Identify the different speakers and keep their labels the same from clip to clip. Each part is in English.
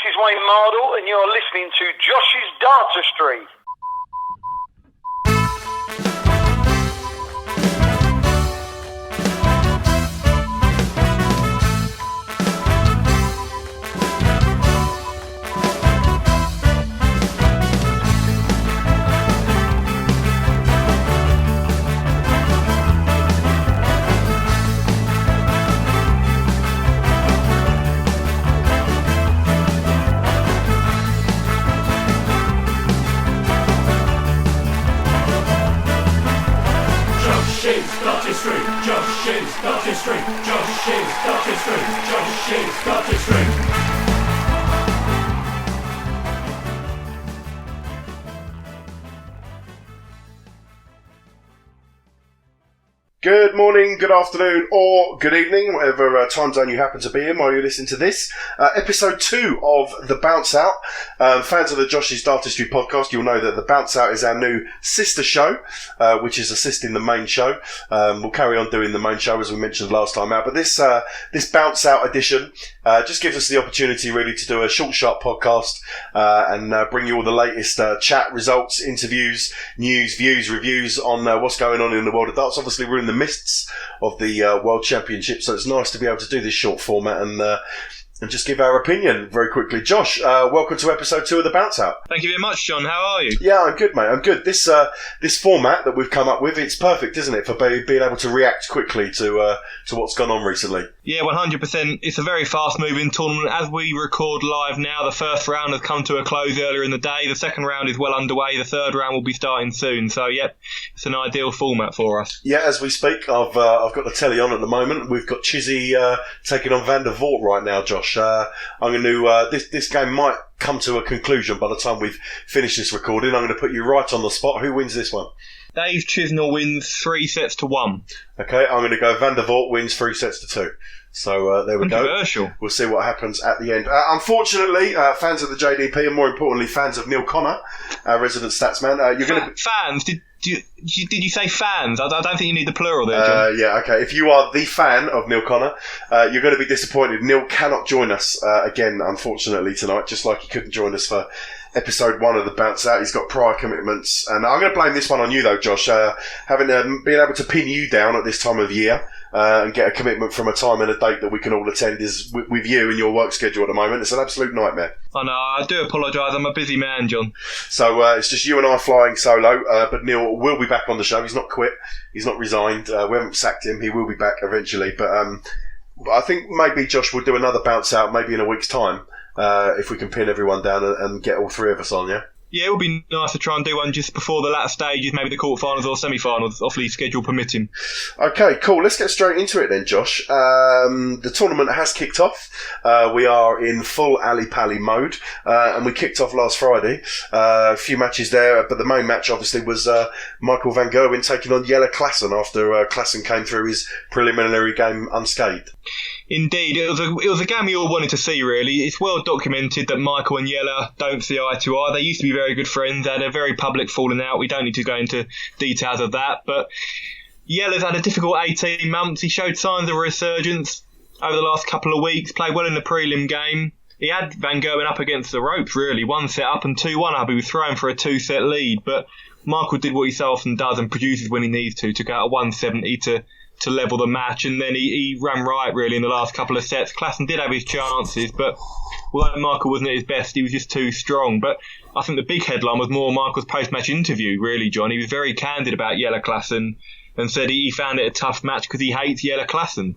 Speaker 1: is Wayne Mardle, and you're listening to Josh's Dartistry.
Speaker 2: Good morning, good afternoon, or good evening, whatever time zone you happen to be in while you listen to this. Episode 2 of The Bounce Out. Fans of the Josh's Dartistry podcast, you'll know that The Bounce Out is our new sister show, which is assisting the main show. We'll carry on doing the main show as we mentioned last time out, but this Bounce Out edition just gives us the opportunity really to do a short, sharp podcast and bring you all the latest chat, results, interviews, news, views, reviews on what's going on in the world of darts. Obviously, we're in the midst of the World Championship, so it's nice to be able to do this short format and just give our opinion very quickly. Josh, welcome to episode 2 of The Bounce Out.
Speaker 3: Thank you very much, John. How are you?
Speaker 2: Yeah, I'm good, mate. I'm good. This format that we've come up with, it's perfect, isn't it, for being able to react quickly to what's gone on recently.
Speaker 3: Yeah, 100%. It's a very fast-moving tournament. As we record live now, the first round has come to a close earlier in the day. The second round is well underway. The third round will be starting soon. So, yep, it's an ideal format for us.
Speaker 2: Yeah, as we speak, I've got the telly on at the moment. We've got Chizzy taking on Van der Voort right now, Josh. I'm going to this game might come to a conclusion by the time we've finished this recording. I'm going to put you right on the spot. Who wins this one?
Speaker 3: Dave Chisnell wins 3-1.
Speaker 2: Okay, I'm going to go Van der Voort wins 3-2. So there we go.
Speaker 3: Controversial.
Speaker 2: We'll see what happens at the end. Unfortunately, fans of the JDP and more importantly fans of Neil Connor, our resident statsman, you're going to...
Speaker 3: Fans? Did you say fans? I don't think you need the plural there, John.
Speaker 2: Yeah, okay. If you are the fan of Neil Connor, you're going to be disappointed. Neil cannot join us again, unfortunately, tonight, just like he couldn't join us for episode 1 of The Bounce Out. He's got prior commitments. And I'm going to blame this one on you, though, Josh. Having been able to pin you down at this time of year and get a commitment from a time and a date that we can all attend is with you and your work schedule at the moment. It's an absolute nightmare.
Speaker 3: I know. I do apologise. I'm a busy man, John.
Speaker 2: So it's just you and I flying solo. But Neil will be back on the show. He's not quit. He's not resigned. We haven't sacked him. He will be back eventually. But I think maybe Josh will do another Bounce Out maybe in a week's time if we can pin everyone down and get all three of us on, yeah? Yeah,
Speaker 3: it would be nice to try and do one just before the latter stages, maybe the quarterfinals or semi-finals, obviously schedule permitting.
Speaker 2: Okay, cool. Let's get straight into it then, Josh. The tournament has kicked off. We are in full Ali-Pali mode, and we kicked off last Friday. A few matches there, but the main match obviously was Michael van Gerwen taking on Jelle Klassen after Klassen came through his preliminary game unscathed.
Speaker 3: Indeed, it was a game we all wanted to see, really. It's well documented that Michael and Jelle don't see eye to eye. They used to be very good friends. They had a very public falling out. We don't need to go into details of that. But Jelle's had a difficult 18 months. He showed signs of a resurgence over the last couple of weeks, played well in the prelim game. He had Van Gerwen up against the ropes, really. 1 set up and 2-1 up. He was throwing for a 2-set lead. But Michael did what he so often does and produces when he needs to. Took out a 170 to level the match, and then he ran right really in the last couple of sets. Klassen did have his chances, but although Michael wasn't at his best, he was just too strong. But I think the big headline was more Michael's post-match interview, really, John. He was very candid about Jelle Klassen and said he found it a tough match because he hates Jelle Klassen.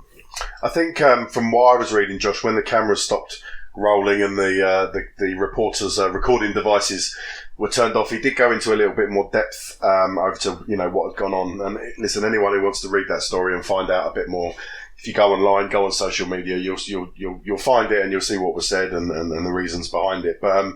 Speaker 2: I think from what I was reading, Josh, when the cameras stopped rolling and the reporters' recording devices were turned off, he did go into a little bit more depth over to what had gone on. And listen, anyone who wants to read that story and find out a bit more, if you go online, go on social media, you'll find it and you'll see what was said and the reasons behind it. But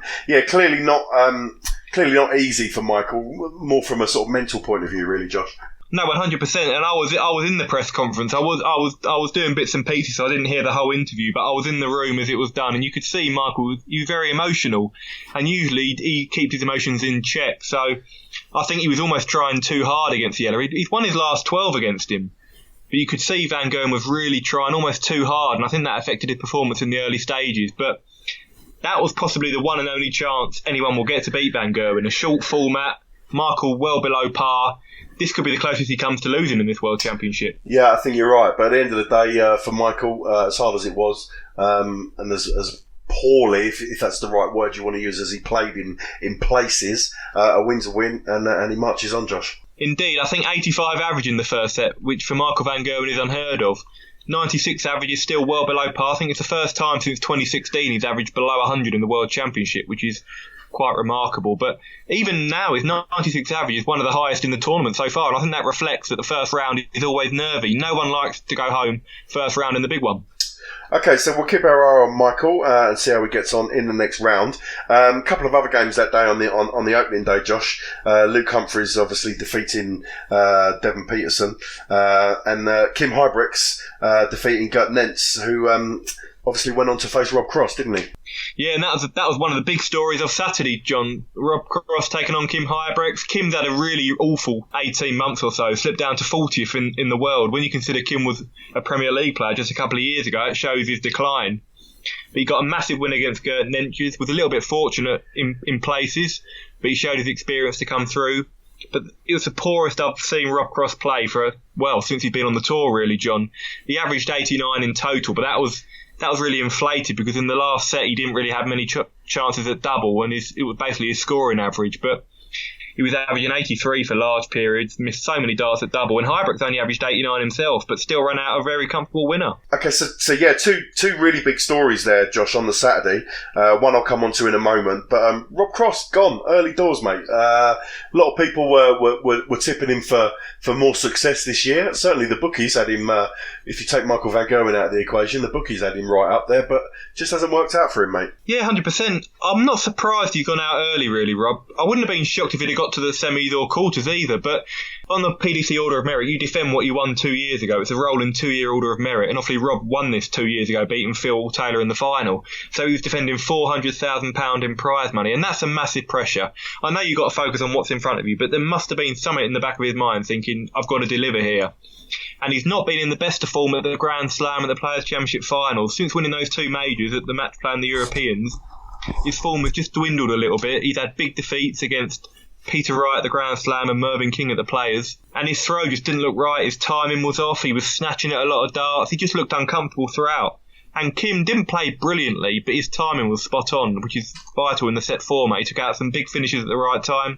Speaker 2: clearly not easy for Michael. More from a sort of mental point of view, really, Josh.
Speaker 3: No, 100%. And I was in the press conference. I was doing bits and pieces, so I didn't hear the whole interview. But I was in the room as it was done, and you could see Michael. He was very emotional, and usually he keeps his emotions in check. So I think he was almost trying too hard against Jelle. He's won his last 12 against him, but you could see Van Gerwen was really trying almost too hard, and I think that affected his performance in the early stages. But that was possibly the one and only chance anyone will get to beat Van Gerwen. A short format, Michael well below par. This could be the closest he comes to losing in this World Championship.
Speaker 2: Yeah, I think you're right. But at the end of the day, for Michael, as hard as it was, and as poorly, if that's the right word you want to use, as he played in places, a win's a win, and he marches on, Josh.
Speaker 3: Indeed, I think 85 average in the first set, which for Michael Van Gerwen is unheard of. 96 average is still well below par. I think it's the first time since 2016 he's averaged below 100 in the World Championship, which is quite remarkable. But even now, his 96 average is one of the highest in the tournament so far, and I think that reflects that the first round is always nervy. No one likes to go home first round in the big one.
Speaker 2: Okay, so we'll keep our eye on Michael and see how he gets on in the next round. A couple of other games that day on the opening day, Josh. Luke Humphries obviously defeating Devon Peterson, and Kim Huybrechts defeating Gert Nentz, who obviously went on to face Rob Cross, didn't he?
Speaker 3: Yeah, and that was one of the big stories of Saturday, John. Rob Cross taking on Kim Huybrechts. Kim's had a really awful 18 months or so, slipped down to 40th in the world. When you consider Kim was a Premier League player just a couple of years ago, it shows his decline. But he got a massive win against Gert Nentz, was a little bit fortunate in places, but he showed his experience to come through. But it was the poorest I've seen Rob Cross play since he's been on the tour, really, John. He averaged 89 in total, but that was really inflated because in the last set he didn't really have many chances at double, and it was basically his scoring average. But he was averaging 83 for large periods, missed so many darts at double, and Huybrechts only averaged 89 himself, but still ran out a very comfortable winner. Okay,
Speaker 2: so yeah, two really big stories there, Josh, on the Saturday. One I'll come on to in a moment, but Rob Cross gone early doors, mate. A lot of people were tipping him for more success this year. Certainly the bookies had him. If you take Michael Van Gerwen out of the equation, the bookies had him right up there, but just hasn't worked out for him, mate.
Speaker 3: Yeah, 100%. I'm not surprised he's gone out early, really, Rob. I wouldn't have been shocked if he'd have got to the semis or quarters either, but on the PDC Order of Merit, you defend what you won 2 years ago. It's a rolling 2-year Order of Merit, and obviously Rob won this 2 years ago, beating Phil Taylor in the final. So he was defending £400,000 in prize money, and that's a massive pressure. I know you've got to focus on what's in front of you, but there must have been something in the back of his mind thinking, I've got to deliver here. And he's not been in the best of form at the Grand Slam and the Players' Championship finals. Since winning those two majors at the match play and the Europeans, his form has just dwindled a little bit. He's had big defeats against Peter Wright at the Grand Slam and Mervyn King at the Players, and his throw just didn't look right. His timing was off. He was snatching at a lot of darts. He just looked uncomfortable throughout. And Kim didn't play brilliantly, but his timing was spot on, which is vital in the set format. He took out some big finishes at the right time.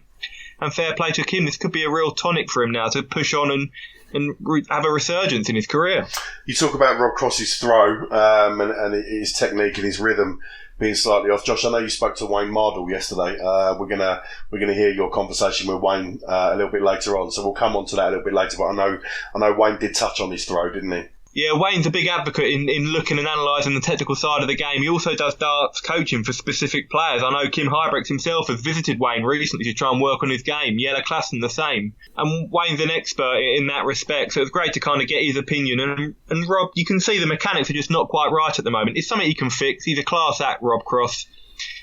Speaker 3: And fair play to Kim. This could be a real tonic for him now to push on and have a resurgence in his career.
Speaker 2: You talk about Rob Cross's throw and his technique and his rhythm being slightly off. Josh, I know you spoke to Wayne Mardle yesterday. We're gonna hear your conversation with Wayne a little bit later on, so we'll come on to that a little bit later. But I know Wayne did touch on his throw, didn't he?
Speaker 3: Yeah, Wayne's a big advocate in looking and analysing the technical side of the game. He also does darts coaching for specific players. I know Kim Huybrechts himself has visited Wayne recently to try and work on his game. Jelle Klaassen the same. And Wayne's an expert in that respect, so it's great to kind of get his opinion. And Rob, you can see the mechanics are just not quite right at the moment. It's something he can fix. He's a class act, Rob Cross.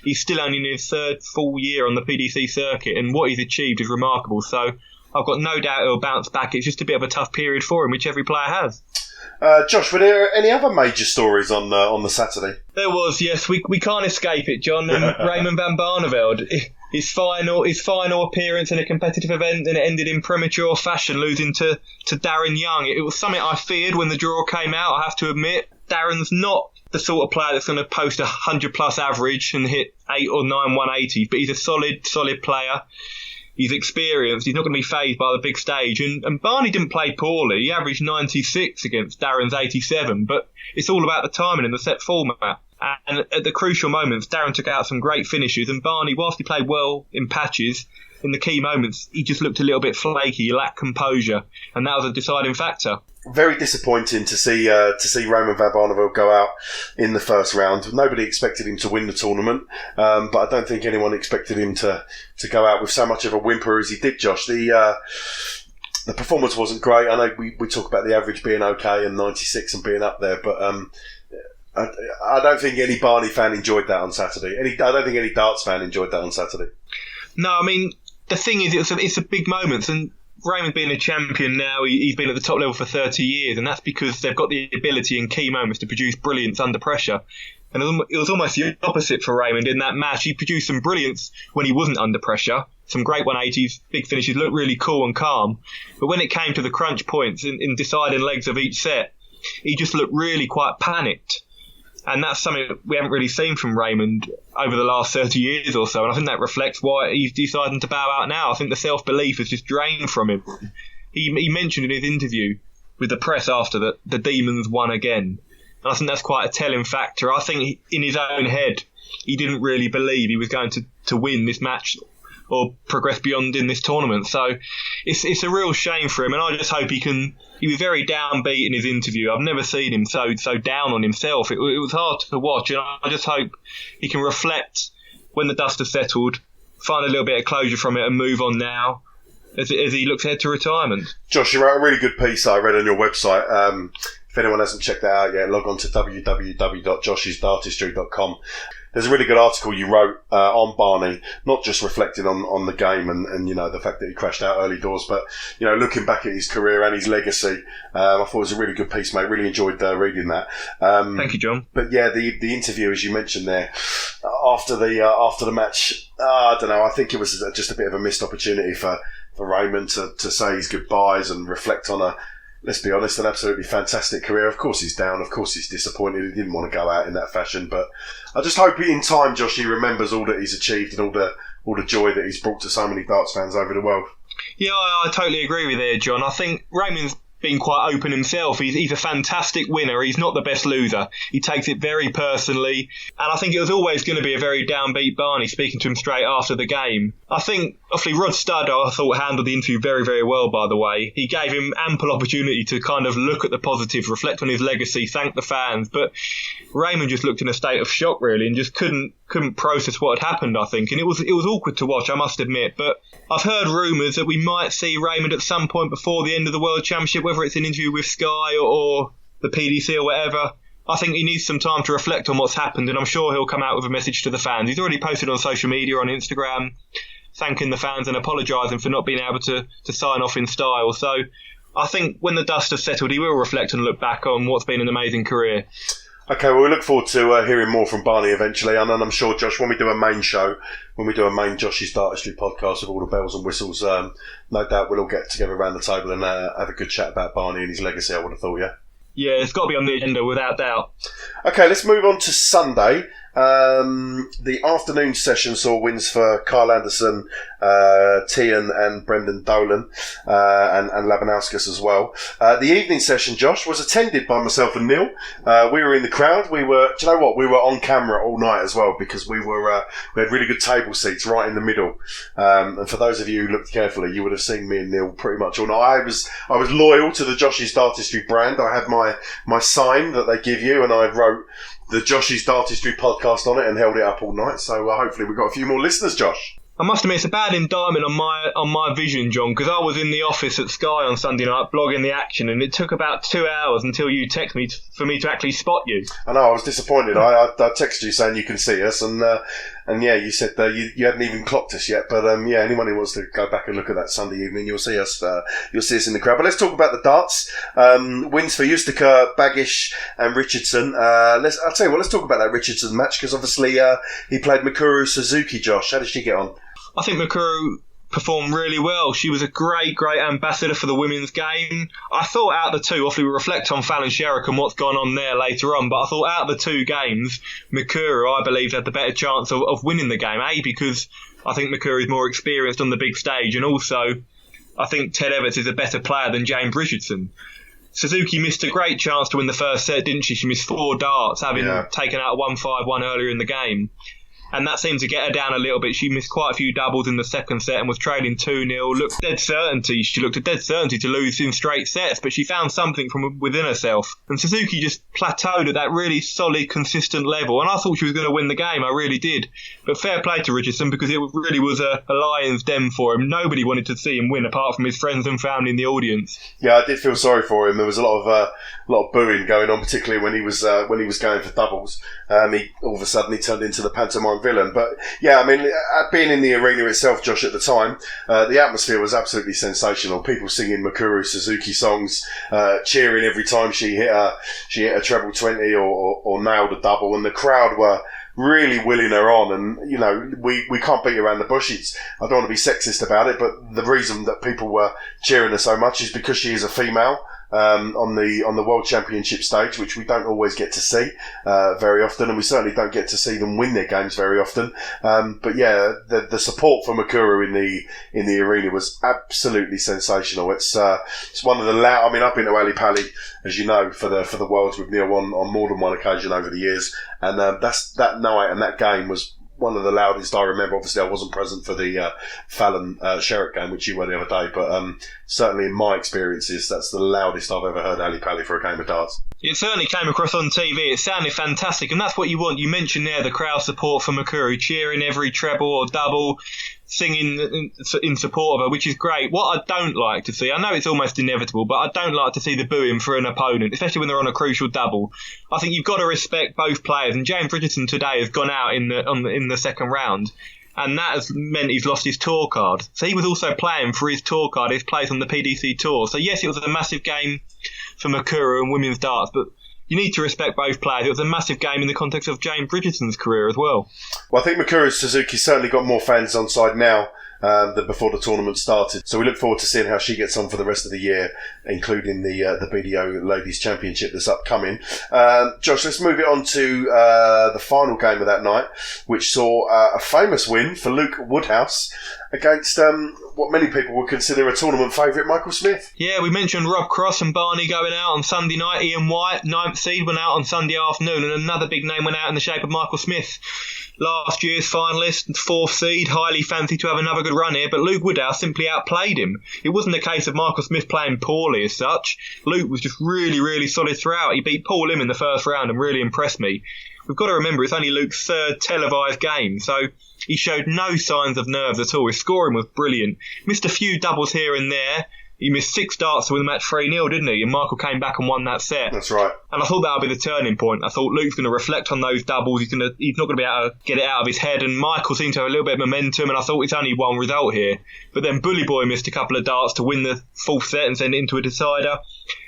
Speaker 3: He's still only in his third full year on the PDC circuit, and what he's achieved is remarkable. So I've got no doubt he'll bounce back. It's just a bit of a tough period for him, which every player has.
Speaker 2: Josh, were there any other major stories on the Saturday?
Speaker 3: There was, yes. We can't escape it, John. Raymond van Barneveld, his final appearance in a competitive event, and it ended in premature fashion, losing to Darren Young. It was something I feared when the draw came out, I have to admit. Darren's not the sort of player that's going to post 100-plus average and hit 8 or 9 180s, but he's a solid player. He's experienced. He's not going to be fazed by the big stage. And Barney didn't play poorly. He averaged 96 against Darren's 87. But it's all about the timing and the set format. And at the crucial moments, Darren took out some great finishes. And Barney, whilst he played well in patches, in the key moments, he just looked a little bit flaky. He lacked composure. And that was a deciding factor.
Speaker 2: Very disappointing to see Raymond van Barneveld go out in the first round. Nobody expected him to win the tournament, but I don't think anyone expected him to go out with so much of a whimper as he did, Josh. The performance wasn't great. I know we talk about the average being okay and 96 and being up there, but I don't think any Barney fan enjoyed that on Saturday. I don't think any darts fan enjoyed that on Saturday.
Speaker 3: No, I mean, the thing is, it's a big moment, and Raymond being a champion now, he's been at the top level for 30 years, and that's because they've got the ability in key moments to produce brilliance under pressure. And it was almost the opposite for Raymond in that match. He produced some brilliance when he wasn't under pressure. Some great 180s, big finishes, looked really cool and calm. But when it came to the crunch points in deciding legs of each set, he just looked really quite panicked. And that's something that we haven't really seen from Raymond over the last 30 years or so. And I think that reflects why he's deciding to bow out now. I think the self-belief has just drained from him. He mentioned in his interview with the press after that the Demons won again. And I think that's quite a telling factor. I think in his own head, he didn't really believe he was going to win this match or progress beyond in this tournament. So it's a real shame for him. And I just hope he was very downbeat in his interview. I've never seen him so down on himself. It was hard to watch. And I just hope he can reflect when the dust has settled, find a little bit of closure from it and move on now as he looks ahead to retirement.
Speaker 2: Josh, you wrote a really good piece that I read on your website. If anyone hasn't checked that out yet, log on to www.joshisdartistry.com. There's a really good article you wrote on Barney, not just reflecting on the game and the fact that he crashed out early doors, but looking back at his career and his legacy. I thought it was a really good piece, mate. Really enjoyed reading that.
Speaker 3: Thank you, John.
Speaker 2: But yeah, the interview, as you mentioned there, after the match, I don't know. I think it was just a bit of a missed opportunity for Raymond to say his goodbyes and reflect on let's be honest, an absolutely fantastic career. Of course he's down, of course he's disappointed, he didn't want to go out in that fashion, but I just hope in time, Josh, he remembers all that he's achieved and all the joy that he's brought to so many darts fans over the world.
Speaker 3: Yeah, I totally agree with you, John. I think Raymond's been quite open himself. He's a fantastic winner. He's not the best loser. He takes it very personally. And I think it was always going to be a very downbeat Barney, speaking to him straight after the game. I think, obviously, Rod Studd, I thought, handled the interview very, very well, by the way. He gave him ample opportunity to kind of look at the positives, reflect on his legacy, thank the fans. But Raymond just looked in a state of shock, really, and just couldn't process what had happened, I think. And it was awkward to watch, I must admit. But I've heard rumours that we might see Raymond at some point before the end of the World Championship, whether it's an interview with Sky or the PDC or whatever. I think he needs some time to reflect on what's happened, and I'm sure he'll come out with a message to the fans. He's already posted on social media, on Instagram, thanking the fans and apologising for not being able to sign off in style. So I think when the dust has settled, he will reflect and look back on what's been an amazing career.
Speaker 2: Okay, well, we look forward to hearing more from Barney eventually, and I'm sure, Josh, when we do a main show, when we do a main Josh's Dartistry podcast with all the bells and whistles, no doubt we'll all get together around the table and have a good chat about Barney and his legacy, I would have thought, yeah? Yeah,
Speaker 3: it's got to be on the agenda, without doubt.
Speaker 2: Okay, let's move on to Sunday. The afternoon session saw wins for Kyle Anderson, Tian and Brendan Dolan, and Labanauskas as well. The evening session, Josh, was attended by myself and Neil. We were in the crowd. We were, do you know what? We were on camera all night as well because we had really good table seats right in the middle. And for those of you who looked carefully, you would have seen me and Neil pretty much all night. I was loyal to the Josh's Dartistry brand. I had my sign that they give you, and I wrote the Josh's Dartistry podcast on it and held it up all night. So hopefully we've got a few more listeners, Josh.
Speaker 3: I must admit, it's a bad indictment on my vision, John, because I was in the office at Sky on Sunday night blogging the action, and it took about 2 hours until you texted me for me to actually spot you.
Speaker 2: I know, I was disappointed. I texted you saying you can see us, and yeah, you said you hadn't even clocked us yet. But yeah, anyone who wants to go back and look at that Sunday evening, you'll see us. You'll see us in the crowd. But let's talk about the darts. Wins for Ustiker, Baggish, and Richardson. I'll tell you what. Let's talk about that Richardson match because obviously he played Mikuru Suzuki. Josh, how did she get on?
Speaker 3: I think Mikuru performed really well. She was a great ambassador for the women's game. I thought out of the two, obviously we reflect on Fallon Sherrock and what's gone on there later on, but I thought out of the two games, Mikuru, I believe, had the better chance of winning the game. Because I think Mikuru is more experienced on the big stage, and also I think Ted Evetts is a better player than James Richardson. Suzuki missed a great chance to win the first set, didn't she? She missed 4 darts, having taken out a 1-5-1 earlier in the game. And that seemed to get her down a little bit. She missed quite a few doubles in the second set and was trailing 2-0. Looked dead certainty. She looked a dead certainty to lose in straight sets, but she found something from within herself. And Suzuki just plateaued at that really solid, consistent level. And I thought she was going to win the game. I really did. But fair play to Richardson because it really was a lion's den for him. Nobody wanted to see him win apart from his friends and family in the audience.
Speaker 2: Yeah, I did feel sorry for him. There was a lot of booing going on, particularly when he was going for doubles. All of a sudden he turned into the pantomime villain. But yeah, I mean, being in the arena itself, Josh, at the time, the atmosphere was absolutely sensational. People singing Mikuru Suzuki songs, cheering every time she hit a treble 20 or nailed a double, and the crowd were really willing her on. And, you know, we can't beat around the bush. I don't want to be sexist about it, but the reason that people were cheering her so much is because she is a female. On the World Championship stage, which we don't always get to see very often, and we certainly don't get to see them win their games very often. But yeah, the support for Mikuru in the arena was absolutely sensational. It's one of the loud. I mean, I've been to Ali Pali, as you know, for the Worlds with Neil on more than one occasion over the years, and that night and that game was one of the loudest I remember. Obviously, I wasn't present for the Fallon Sherrock game, which you were the other day, but certainly in my experiences, that's the loudest I've ever heard Ali Pali for a game of darts.
Speaker 3: It certainly came across on TV. It sounded fantastic, and that's what you want. You mentioned there the crowd support for Mikuru, cheering every treble or double, singing in support of her, which is great. What I don't like to see, I know it's almost inevitable, but I don't like to see the booing for an opponent, especially when they're on a crucial double. I think you've got to respect both players, and James Richardson today has gone out in the second round, and that has meant he's lost his tour card. So he was also playing for his tour card, his place on the PDC tour. So yes, it was a massive game for Mikuru and women's darts, but you need to respect both players. It was a massive game in the context of James Richardson's career as well.
Speaker 2: Well, I think Mikuru Suzuki certainly got more fans on side now than before the tournament started. So we look forward to seeing how she gets on for the rest of the year, including the BDO Ladies Championship that's upcoming. Josh, let's move it on to the final game of that night, which saw a famous win for Luke Woodhouse against what many people would consider a tournament favourite, Michael Smith.
Speaker 3: Yeah, we mentioned Rob Cross and Barney going out on Sunday night. Ian White, 9th seed, went out on Sunday afternoon, and another big name went out in the shape of Michael Smith. Last year's finalist, 4th seed, highly fancied to have another good run here, but Luke Woodhouse simply outplayed him. It wasn't a case of Michael Smith playing poorly as such. Luke was just really, really solid throughout. He beat Paul Lim in the first round and really impressed me. We've got to remember it's only Luke's third televised game, so he showed no signs of nerves at all. His scoring was brilliant. Missed a few doubles here and there. He missed 6 darts to win the match 3-0, didn't he? And Michael came back and won that set.
Speaker 2: That's right.
Speaker 3: And I thought that would be the turning point. I thought Luke's going to reflect on those doubles. He's not going to be able to get it out of his head. And Michael seemed to have a little bit of momentum. And I thought it's only one result here. But then Bully Boy missed a couple of darts to win the 4th set and send it into a decider.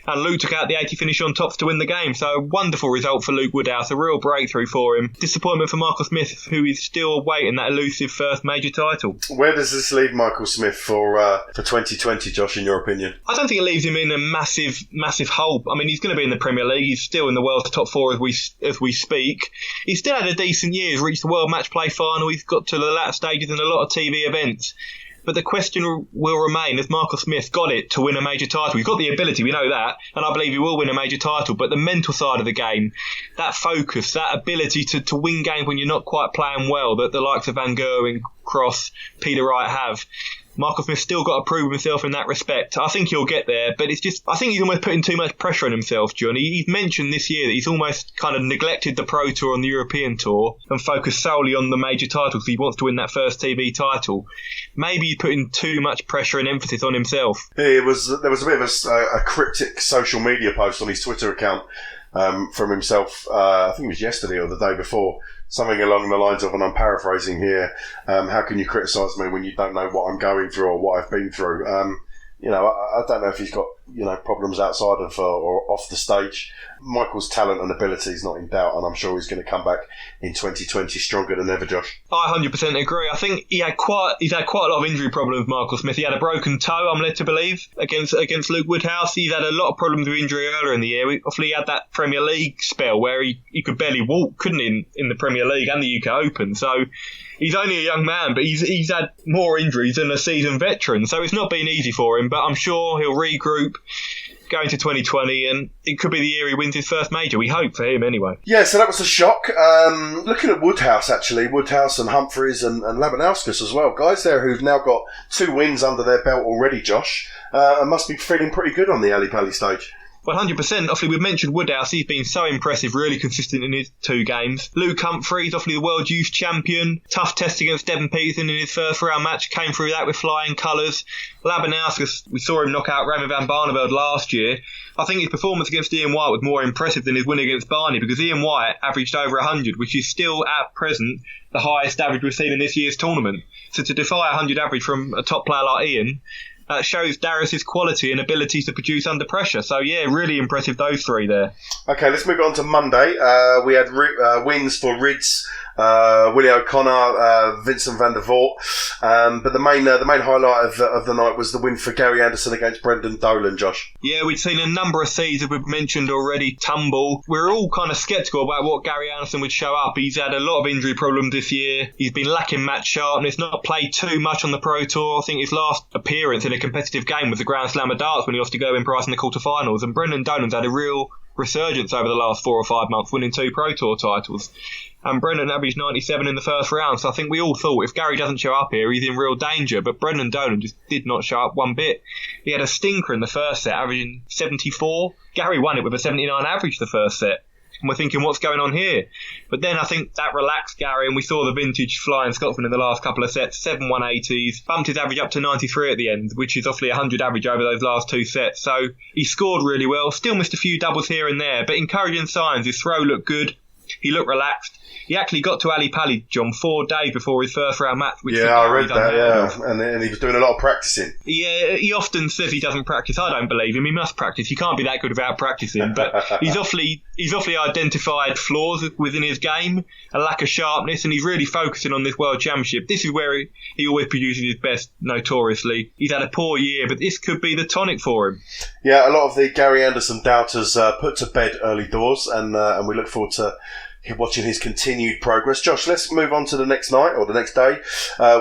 Speaker 3: And Luke took out the 80 finish on tops to win the game. So a wonderful result for Luke Woodhouse, a real breakthrough for him. Disappointment for Michael Smith, who is still awaiting that elusive first major title.
Speaker 2: Where does this leave Michael Smith for 2020, Josh, in your opinion?
Speaker 3: I don't think it leaves him in a massive hole. I mean, he's going to be in the Premier League. He's still in the world's top 4 as we speak. He's still had a decent year. He's reached the World Match Play final. He's got to the latter stages in a lot of TV events. But the question will remain, has Michael Smith got it to win a major title? He's got the ability, we know that, and I believe he will win a major title. But the mental side of the game, that focus, that ability to win games when you're not quite playing well, that the likes of Van Gerwen, Cross, Peter Wright have, Michael Smith's still got to prove himself in that respect. I think he'll get there, but it's just, I think he's almost putting too much pressure on himself, John. He's mentioned this year that he's almost kind of neglected the Pro Tour and the European Tour and focused solely on the major titles. He wants to win that first TV title. Maybe he's putting too much pressure and emphasis on himself.
Speaker 2: There was a bit of a cryptic social media post on his Twitter account from himself, I think it was yesterday or the day before, something along the lines of, and I'm paraphrasing here, how can you criticise me when you don't know what I'm going through or what I've been through? I don't know if he's got, problems outside of or off the stage. Michael's talent and ability is not in doubt, and I'm sure he's going to come back in 2020 stronger than ever, Josh.
Speaker 3: I 100% agree. I think he's had quite a lot of injury problems, Michael Smith. He had a broken toe, I'm led to believe, against Luke Woodhouse. He's had a lot of problems with injury earlier in the year. Obviously, he had that Premier League spell where he could barely walk, couldn't he, in the Premier League and the UK Open. So he's only a young man, but he's had more injuries than a seasoned veteran. So it's not been easy for him, but I'm sure he'll regroup going to 2020, and it could be the year he wins his first major. We hope for him anyway. Yeah,
Speaker 2: so that was a shock. Looking at Woodhouse and Humphreys and Labanauskas as well, guys there who've now got 2 wins under their belt already, Josh, and must be feeling pretty good on the Ali Pali stage.
Speaker 3: 100%. Obviously, we've mentioned Woodhouse. He's been so impressive, really consistent in his 2 games. Luke Humphries, obviously the World Youth Champion. Tough test against Devon Peterson in his first round match. Came through that with flying colours. Labanauskas, we saw him knock out Raymond van Barneveld last year. I think his performance against Ian White was more impressive than his win against Barney, because Ian White averaged over 100, which is still at present the highest average we've seen in this year's tournament. So to defy 100 average from a top player like Ian shows Darius's quality and ability to produce under pressure. So yeah, really impressive, those 3 there.
Speaker 2: Okay, let's move on to Monday. We had wins for Rids, Willie O'Connor, Vincent van der Voort. But the main highlight of the night was the win for Gary Anderson against Brendan Dolan, Josh.
Speaker 3: Yeah, we'd seen a number of seeds that we've mentioned already tumble. We're all kind of sceptical about what Gary Anderson would show up. He's had a lot of injury problems this year. He's been lacking match sharpness, not played too much on the Pro Tour. I think his last appearance in a competitive game was the Grand Slam of darts when he lost to Gerwyn Price in the quarterfinals. And Brendan Dolan's had a real resurgence over the last 4 or 5 months, winning 2 Pro Tour titles. And Brendan averaged 97 in the first round, so I think we all thought if Gary doesn't show up here, he's in real danger. But Brendan Dolan just did not show up one bit. He had a stinker in the first set, averaging 74. Gary won it with a 79 average the first set. And we're thinking, what's going on here? But then I think that relaxed Gary, and we saw the vintage flying Scotsman in the last couple of sets, 7 180s, bumped his average up to 93 at the end, which is obviously a 100 average over those last 2 sets. So he scored really well, still missed a few doubles here and there, but encouraging signs. His throw looked good. He looked relaxed. He actually got to Ali Pali, John, 4 days before his first round match. Which
Speaker 2: I read that, yeah. And he was doing a lot of practicing.
Speaker 3: Yeah, he often says he doesn't practice. I don't believe him. He must practice. He can't be that good without practicing. But he's awfully identified flaws within his game, a lack of sharpness, and he's really focusing on this World Championship. This is where he always produces his best, notoriously. He's had a poor year, but this could be the tonic for him.
Speaker 2: Yeah, a lot of the Gary Anderson doubters put to bed early doors, and we look forward to watching his continued progress. Josh, let's move on to the next night, or the next day.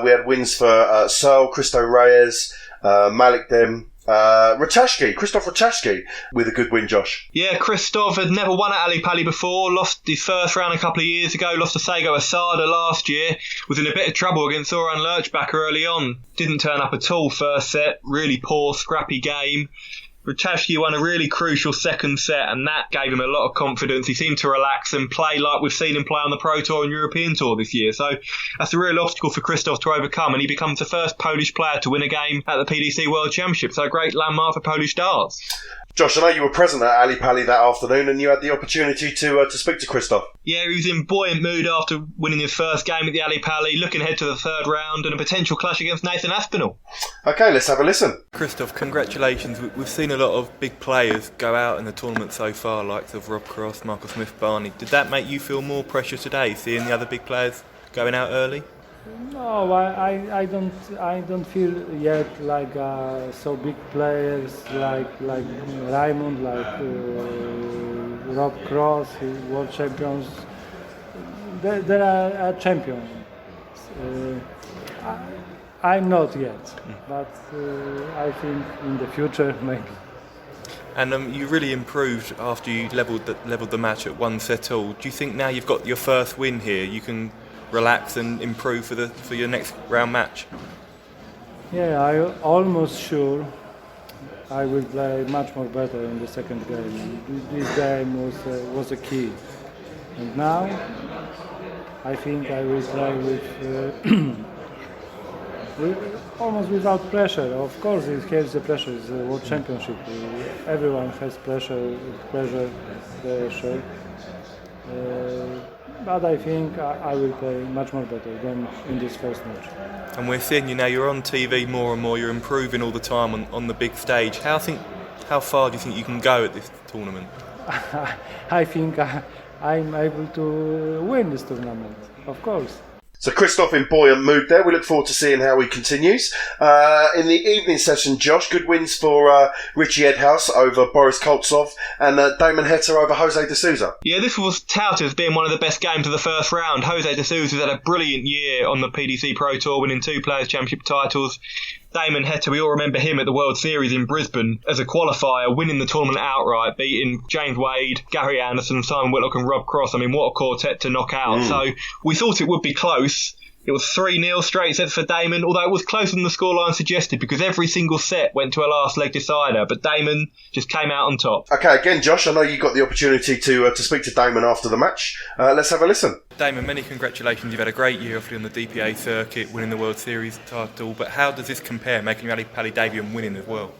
Speaker 2: We had wins for Searle, Christo Reyes, Malik Dem, Christoph Ratajski with a good win, Josh.
Speaker 3: Yeah, Christoph had never won at Ali Pali before, lost his first round a couple of years ago, lost to Sego Asada last year, was in a bit of trouble against Zoran Lurchbacher early on, didn't turn up at all first set, really poor, scrappy game. Ratajski won a really crucial second set, and that gave him a lot of confidence. He seemed to relax and play like we've seen him play on the Pro Tour and European Tour this year. So that's a real obstacle for Christoph to overcome, and he becomes the first Polish player to win a game at the PDC World Championship. So a great landmark for Polish darts.
Speaker 2: Josh, I know you were present at Ali Pali that afternoon, and you had the opportunity to speak to Christoph.
Speaker 3: Yeah, he was in buoyant mood after winning his first game at the Ali Pali, looking ahead to the 3rd round and a potential clash against Nathan Aspinall.
Speaker 2: Okay, let's have a listen.
Speaker 4: Christoph, congratulations. We've seen a lot of big players go out in the tournament so far, like of Rob Cross, Michael Smith Barney. Did that make you feel more pressure today, seeing the other big players going out early?
Speaker 5: No, I don't feel yet like so big players like Raymond, like Rob Cross, world champions. There are champions. I'm not yet, but I think in the future maybe.
Speaker 4: And you really improved after you levelled the match at 1 set all. Do you think now you've got your first win here, you can relax and improve for your next round match?
Speaker 5: Yeah, I'm almost sure I will play much more better in the second game. This game was a key, and now I think I will play with almost without pressure. Of course, here's the pressure. It's the World Championship. Everyone has pressure. But I think I will play much more better than in this first match.
Speaker 4: And we're seeing you now, you're on TV more and more, you're improving all the time on the big stage. How far do you think you can go at this tournament?
Speaker 5: I think I'm able to win this tournament, of course.
Speaker 2: So Christoph in buoyant mood there. We look forward to seeing how he continues. In the evening session, Josh, good wins for Richie Edhouse over Boris Koltsov and Damon Heta over Jose de Souza.
Speaker 3: Yeah, this was touted as being one of the best games of the first round. Jose de Souza's had a brilliant year on the PDC Pro Tour, winning 2 Players' Championship titles. Damon Heta, we all remember him at the World Series in Brisbane as a qualifier, winning the tournament outright, beating James Wade, Gary Anderson, Simon Whitlock and Rob Cross. I mean, what a quartet to knock out. So we thought it would be close. It was 3-0 straight sets for Damon, although it was closer than the scoreline suggested because every single set went to a last leg decider, but Damon just came out on top.
Speaker 2: Okay, again, Josh, I know you got the opportunity to speak to Damon after the match. Let's have a listen.
Speaker 4: Damon, many congratulations. You've had a great year obviously on the DPA circuit, winning the World Series title, but how does this compare, making Ali Pali debut and winning as well?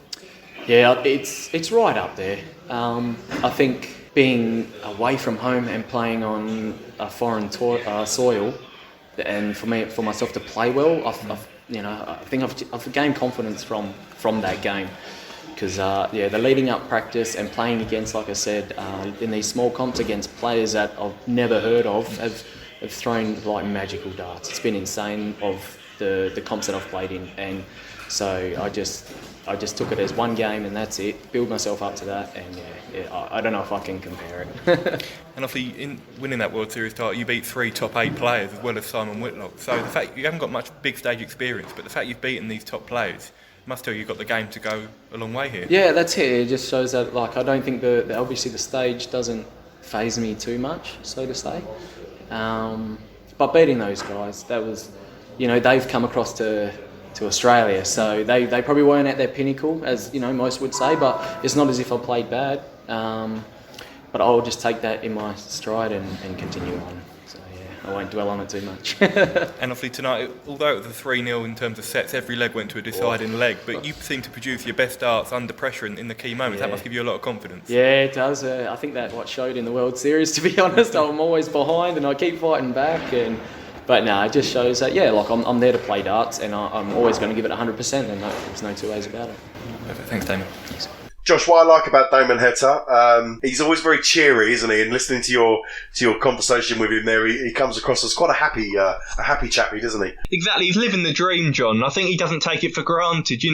Speaker 6: Yeah, it's right up there. I think being away from home and playing on a foreign soil, and for myself to play well, I think I've gained confidence from that game. Because the leading up practice and playing against, like I said, in these small comps against players that I've never heard of have thrown like magical darts. It's been insane of the comps that I've played in, and so I just took it as one game and that's it. Build myself up to that, and I don't know if I can compare it.
Speaker 4: And obviously, in winning that World Series title, you beat 3 top 8 players as well as Simon Whitlock. So the fact you haven't got much big stage experience, but the fact you've beaten these top players must tell you've got the game to go a long way here. Yeah,
Speaker 6: that's it. It just shows that I don't think obviously the stage doesn't faze me too much, so to say. But beating those guys, that was, they've come across to Australia, so they probably weren't at their pinnacle, as most would say, but it's not as if I played bad. But I'll just take that in my stride and continue on. So I won't dwell on it too much.
Speaker 4: And obviously tonight, although it was a 3-0 in terms of sets, every leg went to a deciding leg, but you seem to produce your best darts under pressure in the key moments. That must give you a lot of confidence.
Speaker 6: Yeah, it does. I think that what showed in the World Series, to be honest. I'm always behind and I keep fighting back. But no, it just shows that, I'm there to play darts and I'm always going to give it 100%, and there's no two ways about it.
Speaker 4: Perfect. Thanks, Damon.
Speaker 2: Josh, what I like about Damon Heta, he's always very cheery, isn't he? And listening to your conversation with him there, he comes across as quite a happy chappy, doesn't he?
Speaker 3: Exactly, he's living the dream, John. I think he doesn't take it for granted.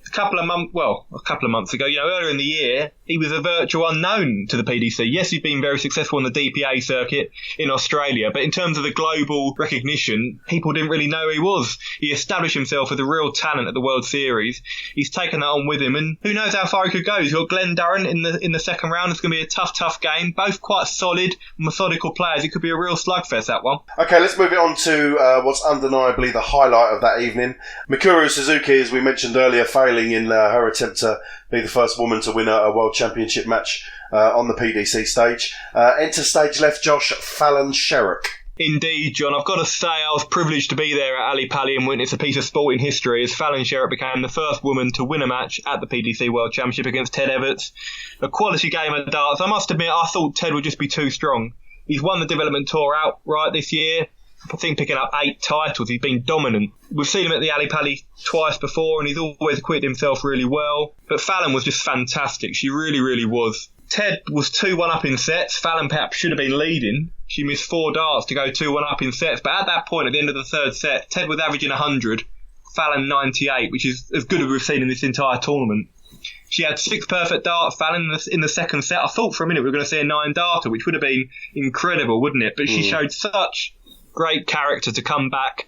Speaker 3: A couple of months ago, earlier in the year, he was a virtual unknown to the PDC. Yes, he's been very successful on the DPA circuit in Australia, but in terms of the global recognition, people didn't really know who he was. He established himself as a real talent at the World Series. He's taken that on with him, and who knows how far he could go. He's got Glenn Durran in the second round. It's going to be a tough game. Both quite solid, methodical players. It could be a real slugfest, that one.
Speaker 2: Okay, let's move it on to what's undeniably the highlight of that evening. Mikuru Suzuki, as we mentioned earlier, failing in her attempt to be the first woman to win a World Championship match on the PDC stage. Enter stage left, Josh, Fallon Sherrock.
Speaker 3: Indeed, John. I've got to say I was privileged to be there at Ali Pali and witness a piece of sporting history as Fallon Sherrock became the first woman to win a match at the PDC World Championship against Ted Evetts. A quality game of darts. I must admit, I thought Ted would just be too strong. He's won the development tour outright this year. I think picking up 8 titles. He's been dominant. We've seen him at the Ali Pali twice before and he's always acquitted himself really well. But Fallon was just fantastic. She really, really was. Ted was 2-1 up in sets. Fallon perhaps should have been leading. She missed 4 darts to go 2-1 up in sets. But at that point, at the end of the third set, Ted was averaging 100, Fallon 98, which is as good as we've seen in this entire tournament. She had 6 perfect darts, Fallon, in the second set. I thought for a minute we were going to see a 9-darter, which would have been incredible, wouldn't it? But she showed such great character to come back.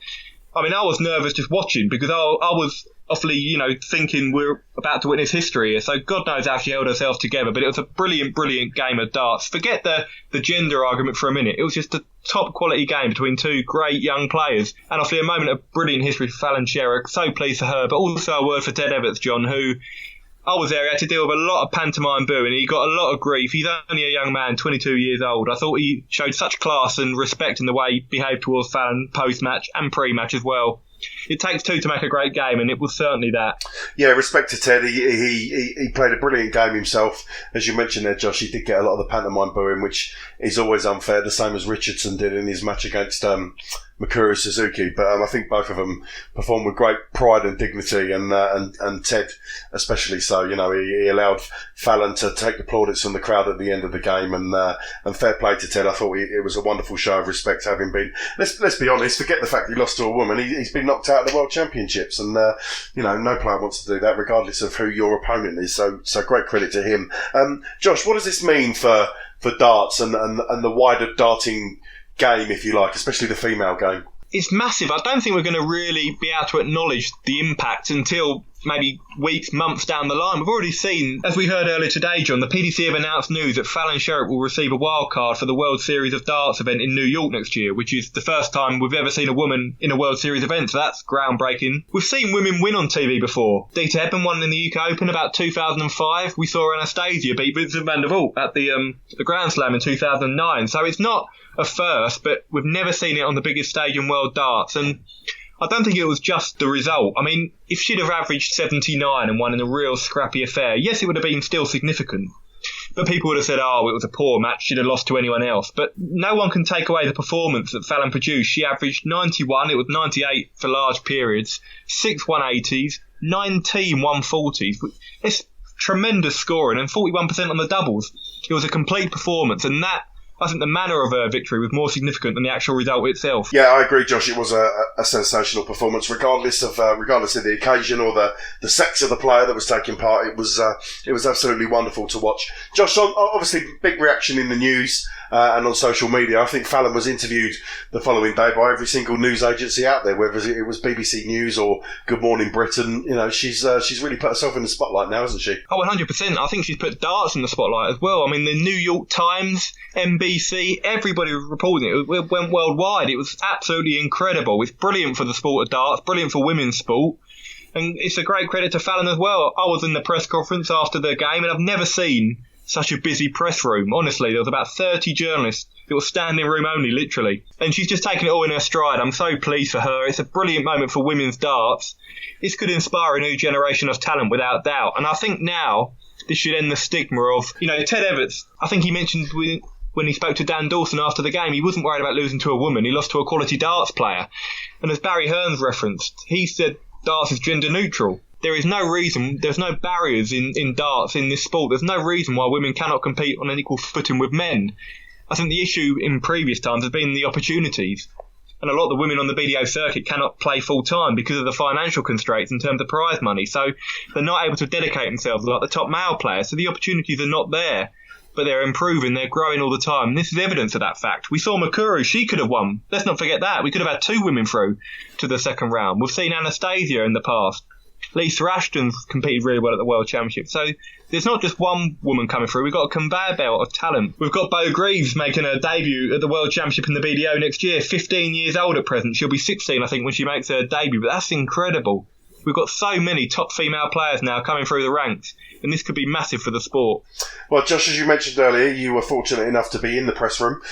Speaker 3: I mean, I was nervous just watching because I was awfully, thinking we're about to witness history here. So God knows how she held herself together. But it was a brilliant, brilliant game of darts. Forget the gender argument for a minute. It was just a top quality game between 2 great young players. And obviously a moment of brilliant history for Fallon Sherrock. So pleased for her. But also a word for Ted Evetts, John, who... I was there, he had to deal with a lot of pantomime booing. He got a lot of grief. He's only a young man, 22 years old. I thought he showed such class and respect in the way he behaved towards Fallon post-match and pre-match as well. It takes 2 to make a great game, and it was certainly that.
Speaker 2: Yeah, respect to Ted. He played a brilliant game himself. As you mentioned there, Josh, he did get a lot of the pantomime booing, which is always unfair, the same as Richardson did in his match against Mikuru Suzuki. But I think both of them performed with great pride and dignity, and Ted especially so. He allowed Fallon to take the plaudits from the crowd at the end of the game, and fair play to Ted. I thought it was a wonderful show of respect, having been. Let's be honest. Forget the fact he lost to a woman. He's been knocked out of the World Championships, and no player wants to do that, regardless of who your opponent is. So great credit to him. Josh, what does this mean for darts and the wider darting game, if you like, especially the female game?
Speaker 3: It's massive. I don't think we're going to really be able to acknowledge the impact until maybe weeks, months down the line. We've already seen, as we heard earlier today, John, the PDC have announced news that Fallon Sherrock will receive a wild card for the World Series of Darts event in New York next year, which is the first time we've ever seen a woman in a World Series event, so that's groundbreaking. We've seen women win on TV before. Dita Hedman won in the UK Open about 2005. We saw Anastasia beat Vincent van der Voort at the Grand Slam in 2009. So it's not a first, but we've never seen it on the biggest stage in world darts. And I don't think it was just the result. I mean, if she'd have averaged 79 and won in a real scrappy affair, yes, it would have been still significant. But people would have said, oh, it was a poor match, she'd have lost to anyone else. But no one can take away the performance that Fallon produced. She averaged 91, it was 98 for large periods, 6 180s, 19 140s. It's tremendous scoring, and 41% on the doubles. It was a complete performance, and that, I think the manner of her victory was more significant than the actual result itself.
Speaker 2: Yeah, I agree, Josh. It was a sensational performance, regardless of the occasion or the sex of the player that was taking part. It was absolutely wonderful to watch. Josh, obviously, big reaction in the news and on social media. I think Fallon was interviewed the following day by every single news agency out there, whether it was BBC News or Good Morning Britain. You know, she's really put herself in the spotlight now, hasn't she?
Speaker 3: Oh, 100%. I think she's put darts in the spotlight as well. I mean, the New York Times, NBC, everybody was reporting it. It went worldwide. It was absolutely incredible. It's brilliant for the sport of darts, brilliant for women's sport. And it's a great credit to Fallon as well. I was in the press conference after the game, and I've never seen such a busy press room. Honestly, there was about 30 journalists. It was standing room only, literally. And she's just taken it all in her stride. I'm so pleased for her. It's a brilliant moment for women's darts. This could inspire a new generation of talent without doubt. And I think now this should end the stigma of, Ted Evetts. I think he mentioned when he spoke to Dan Dawson after the game, he wasn't worried about losing to a woman. He lost to a quality darts player. And as Barry Hearns referenced, he said darts is gender neutral. There is no reason, there's no barriers in darts in this sport. There's no reason why women cannot compete on an equal footing with men. I think the issue in previous times has been the opportunities. And a lot of the women on the BDO circuit cannot play full time because of the financial constraints in terms of prize money. So they're not able to dedicate themselves like the top male players. So the opportunities are not there. But they're improving, they're growing all the time. And this is evidence of that fact. We saw Makuru, she could have won. Let's not forget that. We could have had 2 women through to the second round. We've seen Anastasia in the past. Lisa Ashton's competed really well at the World Championship. So there's not just one woman coming through. We've got a conveyor belt of talent. We've got Bo Greaves making her debut at the World Championship in the BDO next year. 15 years old at present. She'll be 16, I think, when she makes her debut. But that's incredible. We've got so many top female players now coming through the ranks, and this could be massive for the sport.
Speaker 2: Well, Josh, as you mentioned earlier, you were fortunate enough to be in the press room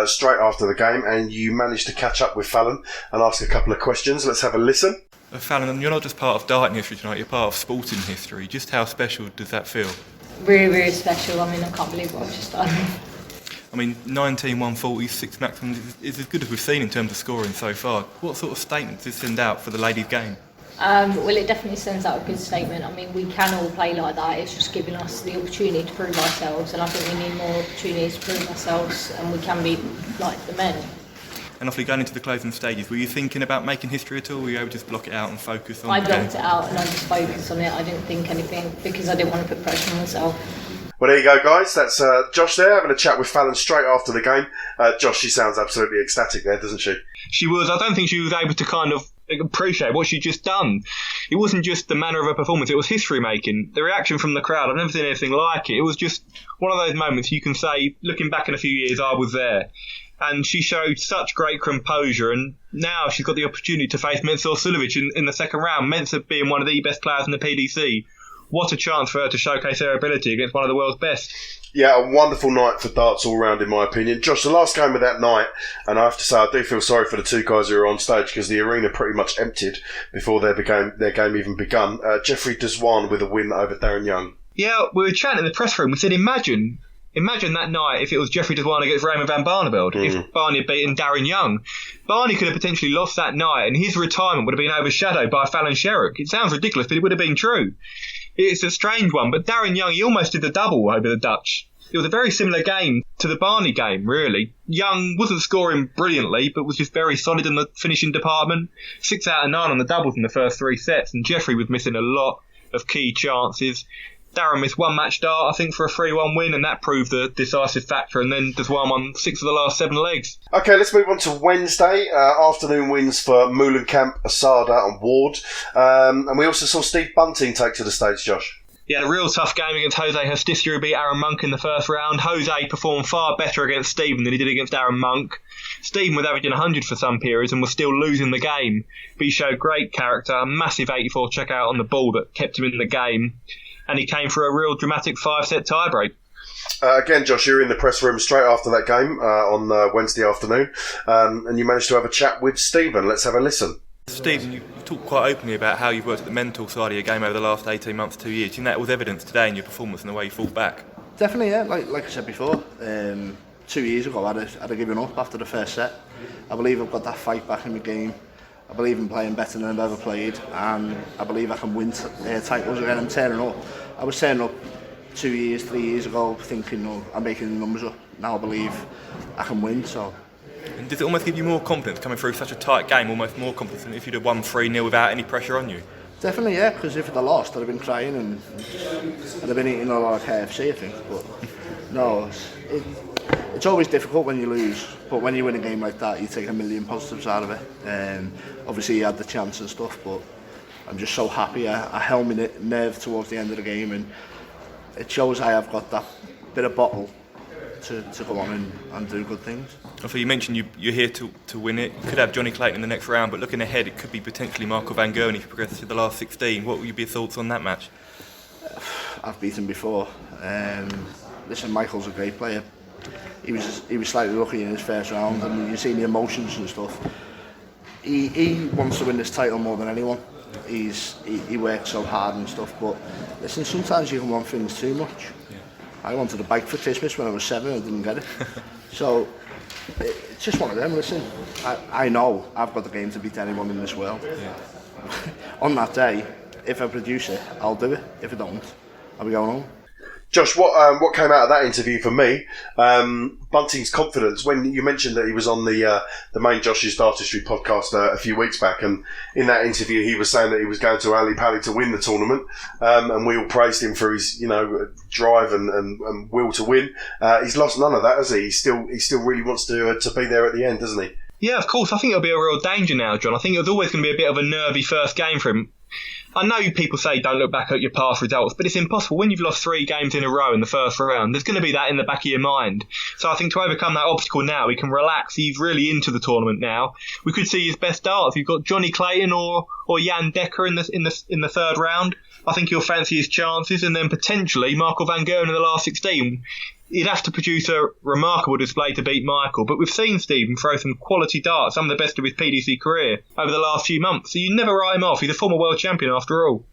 Speaker 2: straight after the game, and you managed to catch up with Fallon and ask a couple of questions. Let's have a listen.
Speaker 4: Fallon, you're not just part of darting history tonight, you're part of sporting history. Just how special does that feel?
Speaker 7: Really, really special. I mean, I can't believe what I've just done.
Speaker 4: I mean, 19 140s, 6 maximums is as good as we've seen in terms of scoring so far. What sort of statement does it send out for the ladies' game?
Speaker 7: Well, it definitely sends out a good statement. I mean, we can all play like that. It's just giving us the opportunity to prove ourselves, and I think we need more opportunities to prove ourselves, and we can be like the men.
Speaker 4: And obviously going into the closing stages, were you thinking about making history at all, or were you able to just block it out and focus on
Speaker 7: I blocked it out and I just focused on it. I didn't think anything because I didn't want to put pressure on myself.
Speaker 2: Well, there you go, guys. That's Josh there having a chat with Fallon straight after the game. Josh, she sounds absolutely ecstatic there, doesn't she?
Speaker 3: She was. I don't think she was able to kind of appreciate what she'd just done. It wasn't just the manner of her performance, it was history making. The reaction from the crowd, I've never seen anything like it. It was just one of those moments you can say, looking back in a few years, I was there. And she showed such great composure, and now she's got the opportunity to face Mensur Suljovic in the second round. Mensur being one of the best players in the PDC. What a chance for her to showcase her ability against one of the world's best.
Speaker 2: Yeah, a wonderful night for darts all round, in my opinion. Josh, the last game of that night, and I have to say I do feel sorry for the 2 guys who were on stage because the arena pretty much emptied before their game even begun. Jeffrey Deswan with a win over Darren Young.
Speaker 3: Yeah, we were chatting in the press room. We said, imagine that night if it was Jeffrey Deswan against Raymond van Barneveld, if Barney had beaten Darren Young. Barney could have potentially lost that night, and his retirement would have been overshadowed by Fallon Sherrock. It sounds ridiculous, but it would have been true. It's a strange one, but Darren Young, he almost did the double over the Dutch. It was a very similar game to the Barney game, really. Young wasn't scoring brilliantly, but was just very solid in the finishing department. 6 out of 9 on the doubles in the first 3 sets, and Jeffrey was missing a lot of key chances. Darren missed one match start, I think, for a 3-1 win, and that proved the decisive factor, and then just won 6 of the last 7 legs.
Speaker 2: Okay, let's move on to Wednesday. Afternoon wins for Moulenkamp, Asada and Ward. And we also saw Steve Bunting take to the stage, Josh.
Speaker 3: Yeah, a real tough game against Jose Justicia, who beat Aaron Monk in the first round. Jose performed far better against Stephen than he did against Aaron Monk. Stephen was averaging 100 for some periods and was still losing the game, but he showed great character, a massive 84 checkout on the ball that kept him in the game, and he came for a real dramatic 5-set tiebreak.
Speaker 2: Again, Josh, you were in the press room straight after that game on Wednesday afternoon, and you managed to have a chat with Stephen. Let's have a listen.
Speaker 4: Stephen, you talked quite openly about how you've worked at the mental side of your game over the last 18 months, 2 years. Do you think that was evidence today in your performance and the way you fought back?
Speaker 8: Definitely, yeah. Like I said before, 2 years ago I'd have given up after the first set. I believe I've got that fight back in the game. I believe in playing better than I've ever played, and I believe I can win titles again. I'm turning up. I was turning up 2 years, 3 years ago thinking, oh, I'm making the numbers up. Now I believe I can win, so...
Speaker 4: And does it almost give you more confidence coming through such a tight game, almost more confidence than if you'd have won 3-0 without any pressure on you?
Speaker 8: Definitely, yeah, because if I'd have lost, I'd have been crying and I'd have been eating a lot of KFC, I think. But no, it's always difficult when you lose, but when you win a game like that, you take a million positives out of it. Obviously, you had the chance and stuff, but I'm just so happy. I held my nerve towards the end of the game, and it shows I have got that bit of bottle to go on and do good things.
Speaker 4: So you mentioned you're here to win it. You could have Johnny Clayton in the next round, but looking ahead, it could be potentially Michael van Gerwen if you progress to the last 16. What would your thoughts on that match?
Speaker 8: I've beaten before. Listen, Michael's a great player. He was slightly lucky in his first round, and you've seen the emotions and stuff. He wants to win this title more than anyone. He works so hard and stuff, but listen, sometimes you can want things too much. I wanted a bike for Christmas when I was 7 and didn't get it. So it's just one of them. Listen, I know I've got the game to beat anyone in this world. Yeah. On that day, if I produce it, I'll do it. If I don't, I'll be going home.
Speaker 2: Josh, what came out of that interview for me, Bunting's confidence, when you mentioned that he was on the main Josh's Dartistry podcast a few weeks back, and in that interview he was saying that he was going to Ali Pali to win the tournament, and we all praised him for his drive and will to win. He's lost none of that, has he? He still really wants to be there at the end, doesn't he?
Speaker 3: Yeah, of course. I think it'll be a real danger now, John. I think it was always going to be a bit of a nervy first game for him. I know people say don't look back at your past results, but it's impossible. When you've lost 3 games in a row in the first round, there's going to be that in the back of your mind. So I think to overcome that obstacle now, he can relax. He's really into the tournament now. We could see his best darts. You've got Johnny Clayton or Jan Dekker in the third round. I think he'll fancy his chances, and then potentially Michael van Gerwen in the last 16. He'd have to produce a remarkable display to beat Michael, but we've seen Stephen throw some quality darts, some of the best of his PDC career, over the last few months, so you never write him off. He's a former world champion after all.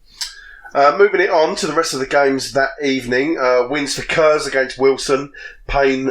Speaker 2: Moving it on to the rest of the games that evening, wins for Kurz against Wilson. Payne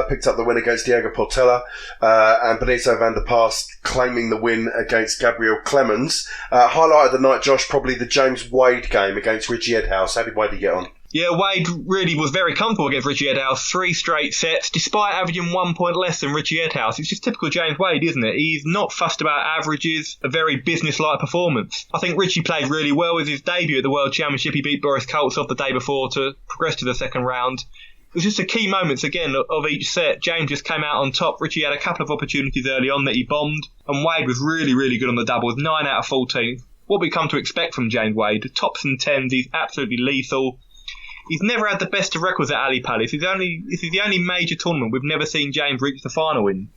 Speaker 2: picked up the win against Diego Portela, and Benito van der Paas claiming the win against Gabriel Clemens. Highlight of the night, Josh, probably the James Wade game against Richie Edhouse. How did Wadey get on?
Speaker 3: Yeah, Wade really was very comfortable against Richie Edhouse. 3 straight sets, despite averaging 1 point less than Richie Edhouse. It's just typical James Wade, isn't it? He's not fussed about averages, a very business-like performance. I think Richie played really well with his debut at the World Championship. He beat Boris Koltsov the day before to progress to the second round. It was just the key moments, again, of each set. James just came out on top. Richie had a couple of opportunities early on that he bombed, and Wade was really, really good on the doubles, 9 out of 14. What we come to expect from James Wade, tops and tens, he's absolutely lethal. He's never had the best of records at Ali Palace. This is the only major tournament we've never seen James reach the final in.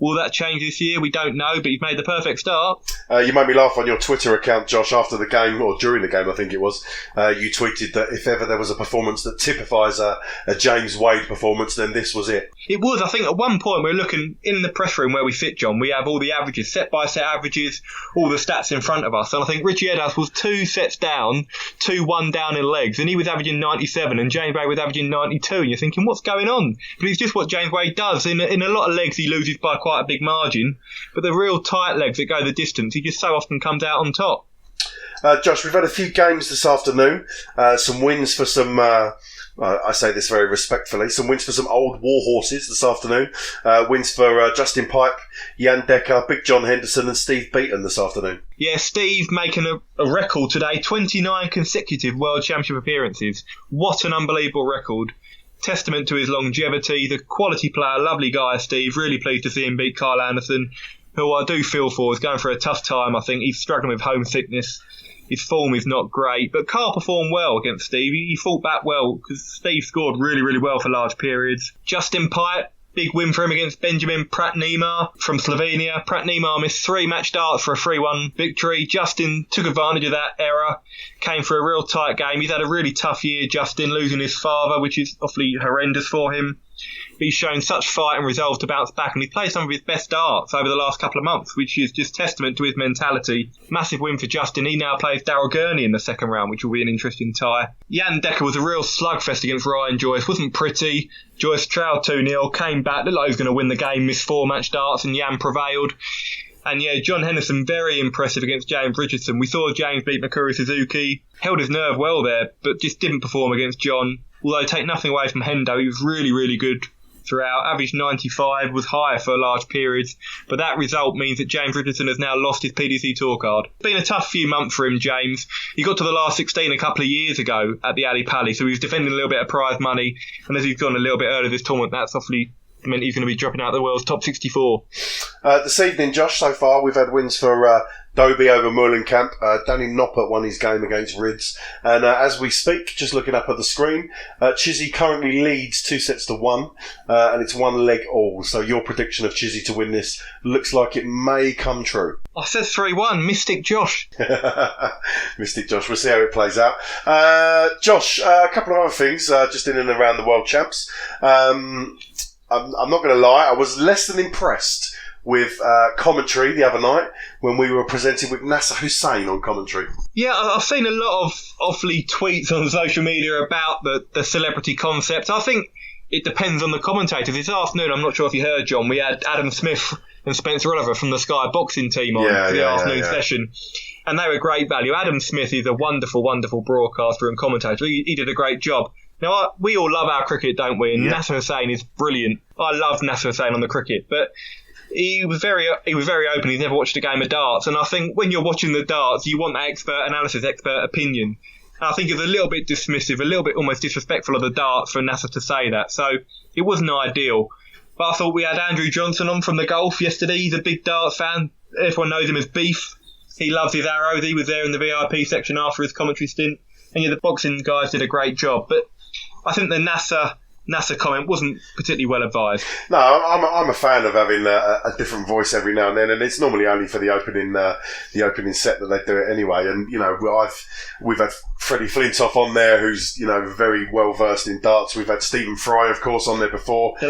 Speaker 3: Will that change this year? We don't know, but he's made the perfect start.
Speaker 2: You made me laugh on your Twitter account, Josh, after the game, or during the game, I think it was. You tweeted that if ever there was a performance that typifies a James Wade performance, then this was it.
Speaker 3: It was. I think at one point we were looking in the press room where we sit, John. We have all the averages, set-by-set averages, all the stats in front of us. And I think Richie Edhouse was 2 sets down, 2-1 down in legs, and he was averaging 97, and James Wade was averaging 92. And you're thinking, what's going on? But it's just what James Wade does. In a lot of legs, he loses by quite a big margin, but the real tight legs that go the distance, he just so often comes out on top.
Speaker 2: Josh, we've had a few games this afternoon, some wins for some I say this very respectfully, some wins for some old war horses this afternoon. Wins for Justin Pipe, Jan Dekker, Big John Henderson and Steve Beaton this afternoon.
Speaker 3: Yeah, Steve making a record today, 29 consecutive World Championship appearances. What an unbelievable record. Testament to his longevity, the quality player, lovely guy, Steve. Really pleased to see him beat Kyle Anderson, who I do feel for is going through a tough time. I think he's struggling with homesickness. His form is not great, but Carl performed well against Steve. He fought back well because Steve scored really, really well for large periods. Justin Pipe, big win for him against Benjamin Pratnimar from Slovenia. Pratnimar missed 3 match darts for a 3-1 victory. Justin took advantage of that error, came for a real tight game. He's had a really tough year, Justin, losing his father, which is awfully horrendous for him. He's shown such fight and resolve to bounce back, and he played some of his best darts over the last couple of months, which is just testament to his mentality. Massive win for Justin. He now plays Daryl Gurney in the second round, which will be an interesting tie. Jan Dekker was a real slugfest against Ryan Joyce. Wasn't pretty. Joyce trailed 2-0, came back, looked like he was going to win the game, missed 4 match darts, and Jan prevailed. And yeah, John Henderson, very impressive against James Richardson. We saw James beat Mikuru Suzuki, held his nerve well there, but just didn't perform against John. Although take nothing away from Hendo, he was really, really good throughout. Average 95, was higher for large periods, but that result means that James Richardson has now lost his PDC Tour card. It's been a tough few months for him, James. He got to the last 16 a couple of years ago at the Ali Palace, so he was defending a little bit of prize money, and as he's gone a little bit earlier this tournament, that's obviously meant he's going to be dropping out of the world's top 64.
Speaker 2: This evening, Josh, so far we've had wins for Dobie over Molenkamp. Danny Noppert won his game against Rids. And as we speak, just looking up at the screen, Chizzy currently leads 2-1, and it's 1 leg all. So your prediction of Chizzy to win this looks like it may come true.
Speaker 3: I said 3-1, Mystic Josh.
Speaker 2: Mystic Josh, we'll see how it plays out. Josh, a couple of other things just in and around the World Champs. I'm not going to lie, I was less than impressed with commentary the other night when we were presented with Nasser Hussain on commentary.
Speaker 3: Yeah, I've seen a lot of awfully tweets on social media about the celebrity concept. I think it depends on the commentators. This afternoon, I'm not sure if you heard, John, we had Adam Smith and Spencer Oliver from the Sky Boxing team on the afternoon session. And they were great value. Adam Smith is a wonderful, wonderful broadcaster and commentator. He did a great job. Now, we all love our cricket, don't we? And Nasser Hussain is brilliant. I love Nasser Hussain on the cricket, but he was very open. He's never watched a game of darts, and I think when you're watching the darts, you want that expert analysis, expert opinion. And I think it's a little bit dismissive, a little bit almost disrespectful of the darts for Nasser to say that. So it wasn't ideal. But I thought we had Andrew Johnson on from the golf yesterday. He's a big darts fan. Everyone knows him as Beef. He loves his arrows. He was there in the VIP section after his commentary stint. And the boxing guys did a great job. But I think the Nasser comment wasn't particularly well advised. No,
Speaker 2: I'm a fan of having a different voice every now and then, and it's normally only for the opening set that they do it anyway. And we've had Freddie Flintoff on there, who's very well versed in darts. We've had Stephen Fry, of course, on there before.
Speaker 3: The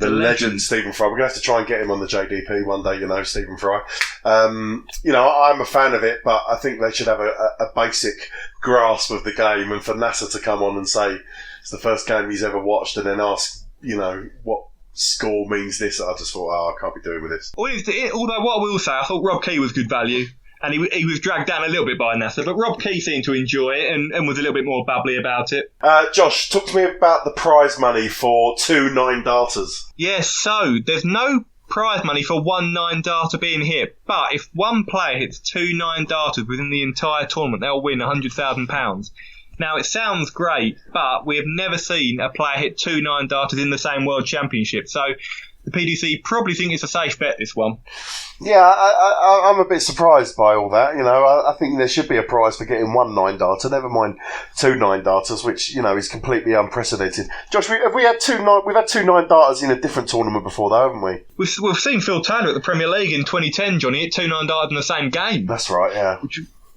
Speaker 3: legend
Speaker 2: Stephen Fry. We're gonna have to try and get him on the JDP one day. Stephen Fry. I'm a fan of it, but I think they should have a basic grasp of the game. And for Nasser to come on and say it's the first game he's ever watched, and then ask, what score means this, I just thought, I can't be doing with this.
Speaker 3: Although what I will say, I thought Rob Key was good value, and he was dragged down a little bit by Nasser, but Rob Key seemed to enjoy it and was a little bit more bubbly about it.
Speaker 2: Josh, talk to me about the prize money for 2 9-darters.
Speaker 3: Yes, so there's no prize money for 1 9-darter being hit, but if one player hits 2 9-darters within the entire tournament, they'll win £100,000. Now, it sounds great, but we have never seen a player hit 2 9-darters in the same World Championship. So the PDC probably think it's a safe bet, this one.
Speaker 2: Yeah, I'm a bit surprised by all that. I think there should be a prize for getting 1 9-darter, never mind 2 9-darters, which, is completely unprecedented. Josh, we've had 2 9-darters in a different tournament before, though, haven't we?
Speaker 3: We've seen Phil Taylor at the Premier League in 2010, Johnny, hit 2 9-darters in the same game.
Speaker 2: That's right, yeah.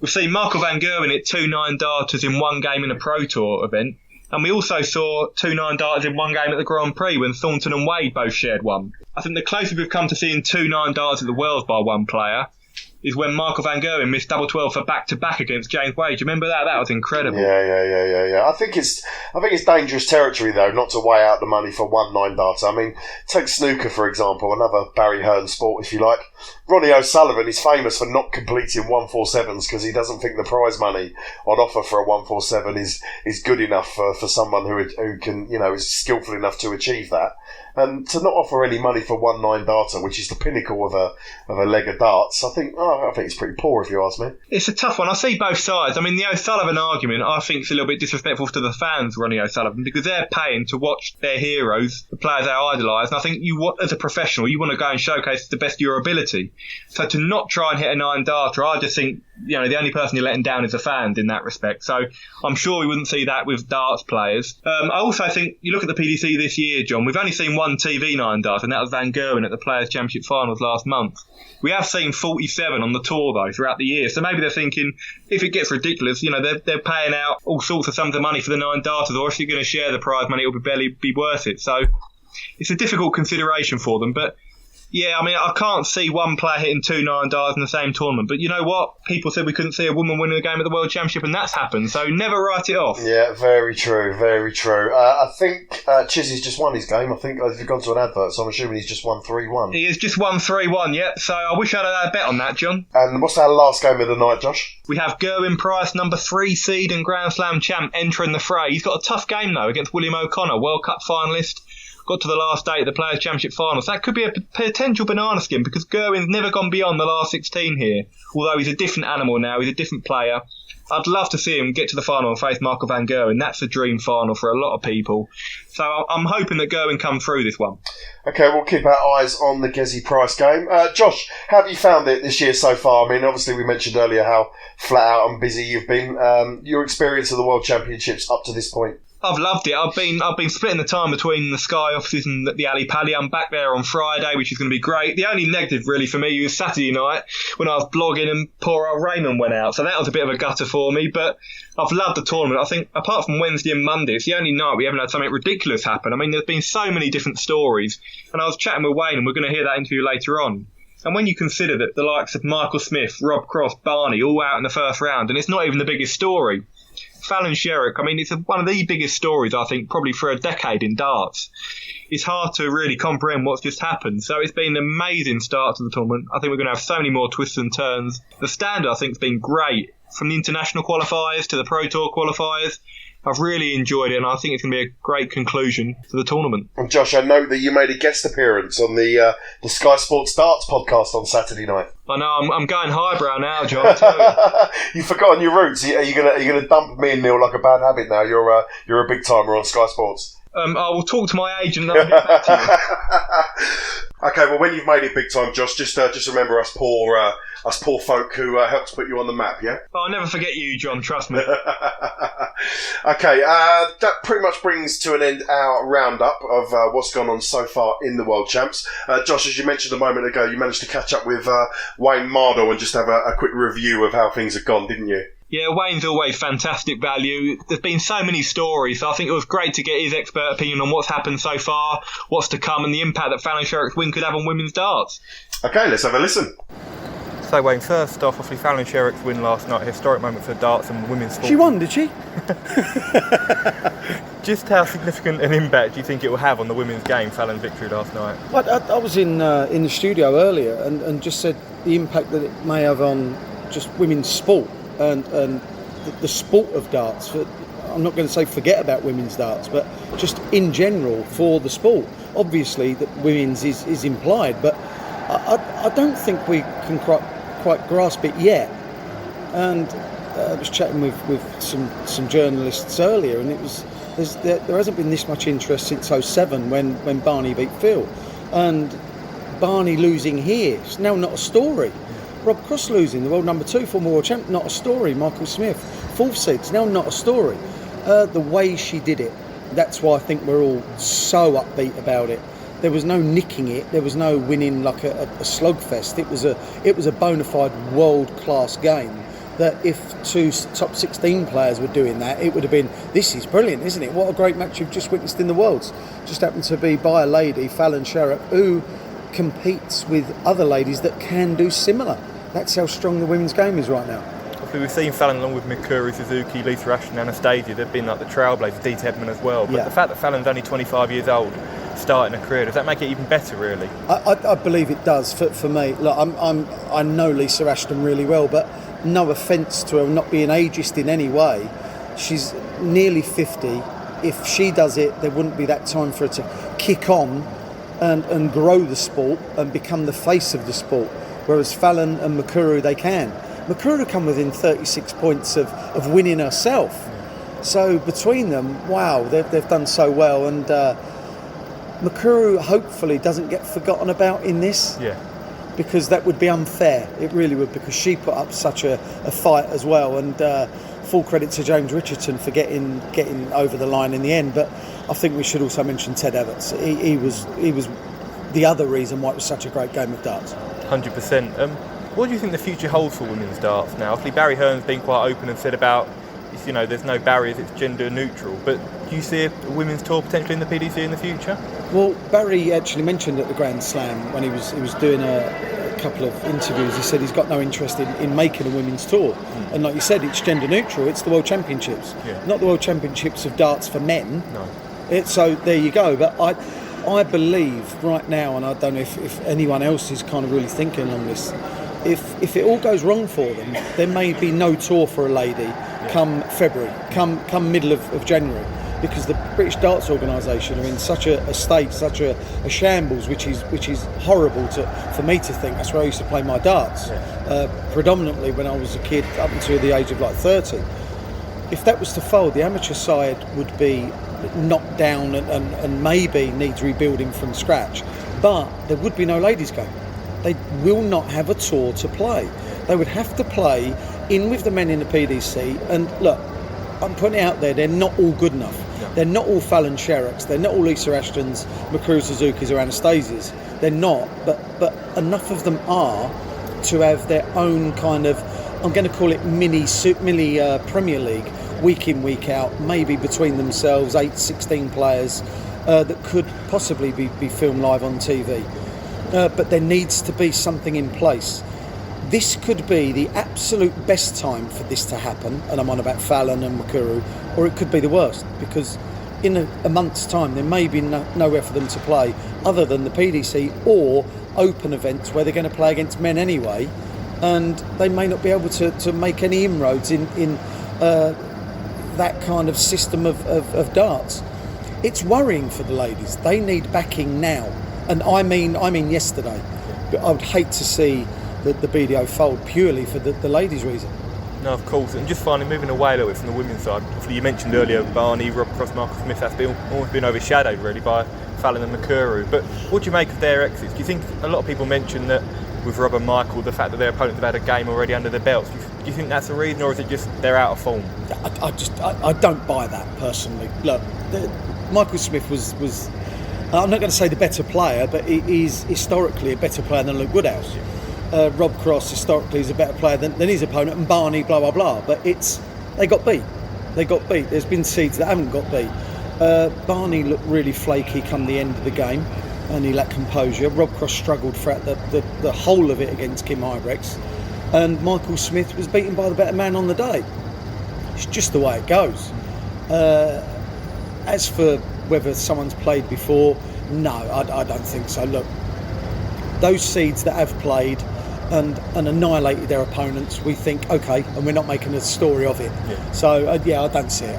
Speaker 3: We've seen Michael van Gerwen hit 2 9-darters in one game in a Pro Tour event. And we also saw 2 9-darters in one game at the Grand Prix when Thornton and Wade both shared one. I think the closest we've come to seeing 2 9-darters at the Worlds by one player is when Michael van Gerwen missed double 12 for back-to-back against James Wade. Do you remember that? That was incredible.
Speaker 2: Yeah. I think it's dangerous territory, though, not to weigh out the money for one 9-darter. I mean, take snooker, for example, another Barry Hearn sport, if you like. Ronnie O'Sullivan is famous for not completing 147s because he doesn't think the prize money on offer for a 147 is good enough for someone who can, is skillful enough to achieve that. And to not offer any money for one 9-darter, which is the pinnacle of a leg of darts, I think it's pretty poor, if you ask me.
Speaker 3: It's a tough one. I see both sides. I mean, the O'Sullivan argument, I think, is a little bit disrespectful to the fans, Ronnie O'Sullivan, because they're paying to watch their heroes, the players they idolise. And I think as a professional, you want to go and showcase the best of your ability. So to not try and hit a 9-darter, I just think, the only person you're letting down is the fans in that respect. So I'm sure we wouldn't see that with darts players. I also think, you look at the PDC this year, John, we've only seen one TV 9-darter, and that was Van Gerwen at the Players' Championship finals last month. We have seen 47 on the tour, though, throughout the year. So maybe they're thinking, if it gets ridiculous, they're paying out all sorts of sums of money for the 9-darters, or if you're going to share the prize money, it'll barely be worth it. So it's a difficult consideration for them. But yeah, I mean, I can't see one player hitting 2 9-darters in the same tournament. But you know what? People said we couldn't see a woman winning a game at the World Championship, and that's happened. So never write it off.
Speaker 2: Yeah, very true, very true. I think Chizzy's just won his game. I think he's gone to an advert, so I'm assuming he's just won 3-1.
Speaker 3: He has just won 3-1, yep. So I wish I'd had a bet on that, John.
Speaker 2: And what's our last game of the night, Josh?
Speaker 3: We have Gerwyn Price, number 3 seed and Grand Slam champ, entering the fray. He's got a tough game, though, against William O'Connor, World Cup finalist. Got to the last day of the Players' Championship finals. That could be a potential banana skin because Gerwyn's never gone beyond the last 16 here. Although he's a different animal now, he's a different player. I'd love to see him get to the final and face Michael van Gerwen. That's a dream final for a lot of people. So I'm hoping that Gerwyn comes through this one.
Speaker 2: Okay, we'll keep our eyes on the Gezi Price game. Josh, how have you found it this year so far? I mean, obviously we mentioned earlier how flat out and busy you've been. Your experience of the World Championships up to this point?
Speaker 3: I've loved it. I've been splitting the time between the Sky offices and the Ali Pali. I'm back there on Friday, which is going to be great. The only negative really for me was Saturday night when I was blogging and poor old Raymond went out. So that was a bit of a gutter for me. But I've loved the tournament. I think apart from Wednesday and Monday, it's the only night we haven't had something ridiculous happen. I mean, there's been so many different stories. And I was chatting with Wayne, and we're going to hear that interview later on. And when you consider that the likes of Michael Smith, Rob Cross, Barney, all out in the first round, and it's not even the biggest story. Fallon Sherrock, I mean, it's one of the biggest stories, I think, probably for a decade in darts. It's hard to really comprehend what's just happened. So it's been an amazing start to the tournament. I think we're going to have so many more twists and turns. The standard, I think, has been great. From the international qualifiers to the Pro Tour qualifiers. I've really enjoyed it, and I think it's going to be a great conclusion to the tournament. And
Speaker 2: Josh, I note that you made a guest appearance on the Sky Sports Darts podcast on Saturday night.
Speaker 3: I know, I'm going highbrow now, John. I tell you.
Speaker 2: You've forgotten your roots. Are you gonna dump me and Neil like a bad habit now? You're a big timer on Sky Sports.
Speaker 3: I will talk to my agent and I'll get back to you.
Speaker 2: Okay, well, when you've made it big time, Josh, just remember us poor folk who helped put you on the map, yeah?
Speaker 3: I'll never forget you, John, trust me.
Speaker 2: Okay, that pretty much brings to an end our roundup of what's gone on so far in the World Champs. Josh, as you mentioned a moment ago, you managed to catch up with Wayne Mardle and just have a quick review of how things have gone, didn't you?
Speaker 3: Yeah, Wayne's always fantastic value. There's been so many stories, so I think it was great to get his expert opinion on what's happened so far, what's to come, and the impact that Fallon Sherrock's win could have on women's darts.
Speaker 2: Okay, let's have a listen.
Speaker 4: So Wayne, first off, obviously Fallon Sherrock's win last night, a historic moment for darts and women's sport.
Speaker 9: She won, did she?
Speaker 4: Just how significant an impact do you think it will have on the women's game, Fallon's victory last night?
Speaker 9: I was in the studio earlier and just said the impact that it may have on just women's sport and the sport of darts. I'm not going to say forget about women's darts, but just in general for the sport. Obviously that women's is implied, but I don't think we can quite grasp it yet. And I was chatting with some journalists earlier, and there hasn't been this much interest since 2007 when Barney beat Phil, and Barney losing here, it's now not a story. Rob Cross losing, the world number 2, former world champ, not a story. Michael Smith, 4th seed, it's now not a story. The way she did it, that's why I think we're all so upbeat about it. There was no nicking it. There was no winning like a slugfest. It was a bona fide world-class game. That if 2 top 16 players were doing that, it would have been, this is brilliant, isn't it? What a great match you've just witnessed in the Worlds. Just happened to be by a lady, Fallon Sherrock, who competes with other ladies that can do similar. That's how strong the women's game is right now.
Speaker 4: Obviously, we've seen Fallon along with Mikuru, Suzuki, Lisa Ashton, Anastasia. They've been like the trailblazers, Dee Tedman as well. But the fact that Fallon's only 25 years old, starting a career, does that make it even better, really?
Speaker 9: I believe it does for me. Look, I know Lisa Ashton really well, but no offence to her, not being ageist in any way. She's nearly 50. If she does it, there wouldn't be that time for her to kick on and grow the sport and become the face of the sport. Whereas Fallon and Mikuru, they can. Mikuru come within 36 points of winning herself. So between them, wow, they've done so well. And Mikuru hopefully doesn't get forgotten about in this.
Speaker 4: Yeah.
Speaker 9: Because that would be unfair. It really would, because she put up such a fight as well. And full credit to James Richardson for getting over the line in the end. But I think we should also mention Ted Evetts. He was the other reason why it was such a great game of darts.
Speaker 4: 100%. What do you think the future holds for women's darts now? Obviously, Barry Hearn's been quite open and said about, there's no barriers, it's gender neutral. But do you see a women's tour potentially in the PDC in the future?
Speaker 9: Well, Barry actually mentioned at the Grand Slam when he was doing a couple of interviews, he said he's got no interest in making a women's tour. And like you said, it's gender neutral. It's the World Championships, not the World Championships of darts for men.
Speaker 4: No.
Speaker 9: So there you go. But I believe right now, and I don't know if anyone else is kind of really thinking on this, if it all goes wrong for them, there may be no tour for a lady come February, come middle of January, because the British Darts Organisation are in such a state, such a shambles, which is horrible for me to think. That's where I used to play my darts, predominantly when I was a kid, up until the age of like 30. If that was to fold, the amateur side would be knocked down and maybe needs rebuilding from scratch, but there would be no ladies' game. They will not have a tour to play. They would have to play in with the men in the PDC. And look, I'm putting it out there, they're not all good enough. No. They're not all Fallon Sherrocks. They're not all Lisa Ashtons, Mikuru Suzuki's or Anastasias. They're not, but enough of them are to have their own kind of, I'm going to call it mini Premier League, week in, week out, maybe between themselves, 8-16 players that could possibly be filmed live on TV. But there needs to be something in place. This could be the absolute best time for this to happen, and I'm on about Fallon and Mikuru, or it could be the worst, because in a month's time there may be nowhere for them to play other than the PDC or open events where they're going to play against men anyway, and they may not be able to make any inroads in that kind of system of darts. It's worrying for the ladies. They need backing now. And I mean yesterday. But I would hate to see the BDO fold purely for the ladies' reason.
Speaker 4: No, of course. And just finally, moving away a little bit from the women's side, obviously you mentioned earlier Barney, Rob Cross, Marcus Smith, that's almost been overshadowed really by Fallon and Mikuru. But what do you make of their exits? Do you think a lot of people mention that with Rob and Michael, the fact that their opponents have had a game already under their belts, do you think that's the reason, or is it just they're out of form?
Speaker 9: I don't buy that personally. Look, Michael Smith was I'm not going to say the better player, but he is historically a better player than Luke Woodhouse. Rob Cross historically is a better player than his opponent, and Barney, blah blah blah. But they got beat. There's been seeds that haven't got beat. Barney looked really flaky come the end of the game, and he lacked composure. Rob Cross struggled throughout the whole of it against Kim Hybrex, and Michael Smith was beaten by the better man on the day. It's just the way it goes. As for whether someone's played before, no, I don't think so. Look, those seeds that have played and annihilated their opponents, we think, okay, and we're not making a story of it.
Speaker 4: Yeah.
Speaker 9: So, I don't see it.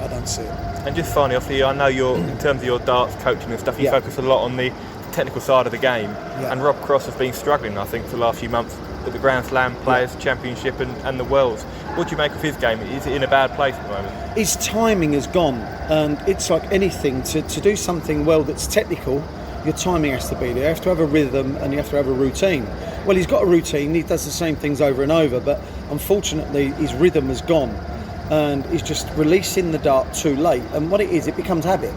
Speaker 4: And just finally, obviously, I know in terms of your darts coaching and stuff, you focus a lot on the technical side of the game. Yeah. And Rob Cross has been struggling, I think, for the last few months at the Grand Slam Players Championship and the Worlds. What do you make of his game? Is it in a bad place at the moment?
Speaker 9: His timing has gone, and it's like anything. To do something well that's technical, your timing has to be there. You have to have a rhythm and you have to have a routine. Well, he's got a routine, he does the same things over and over, but unfortunately his rhythm has gone, and he's just releasing the dart too late. And what it is, it becomes habit.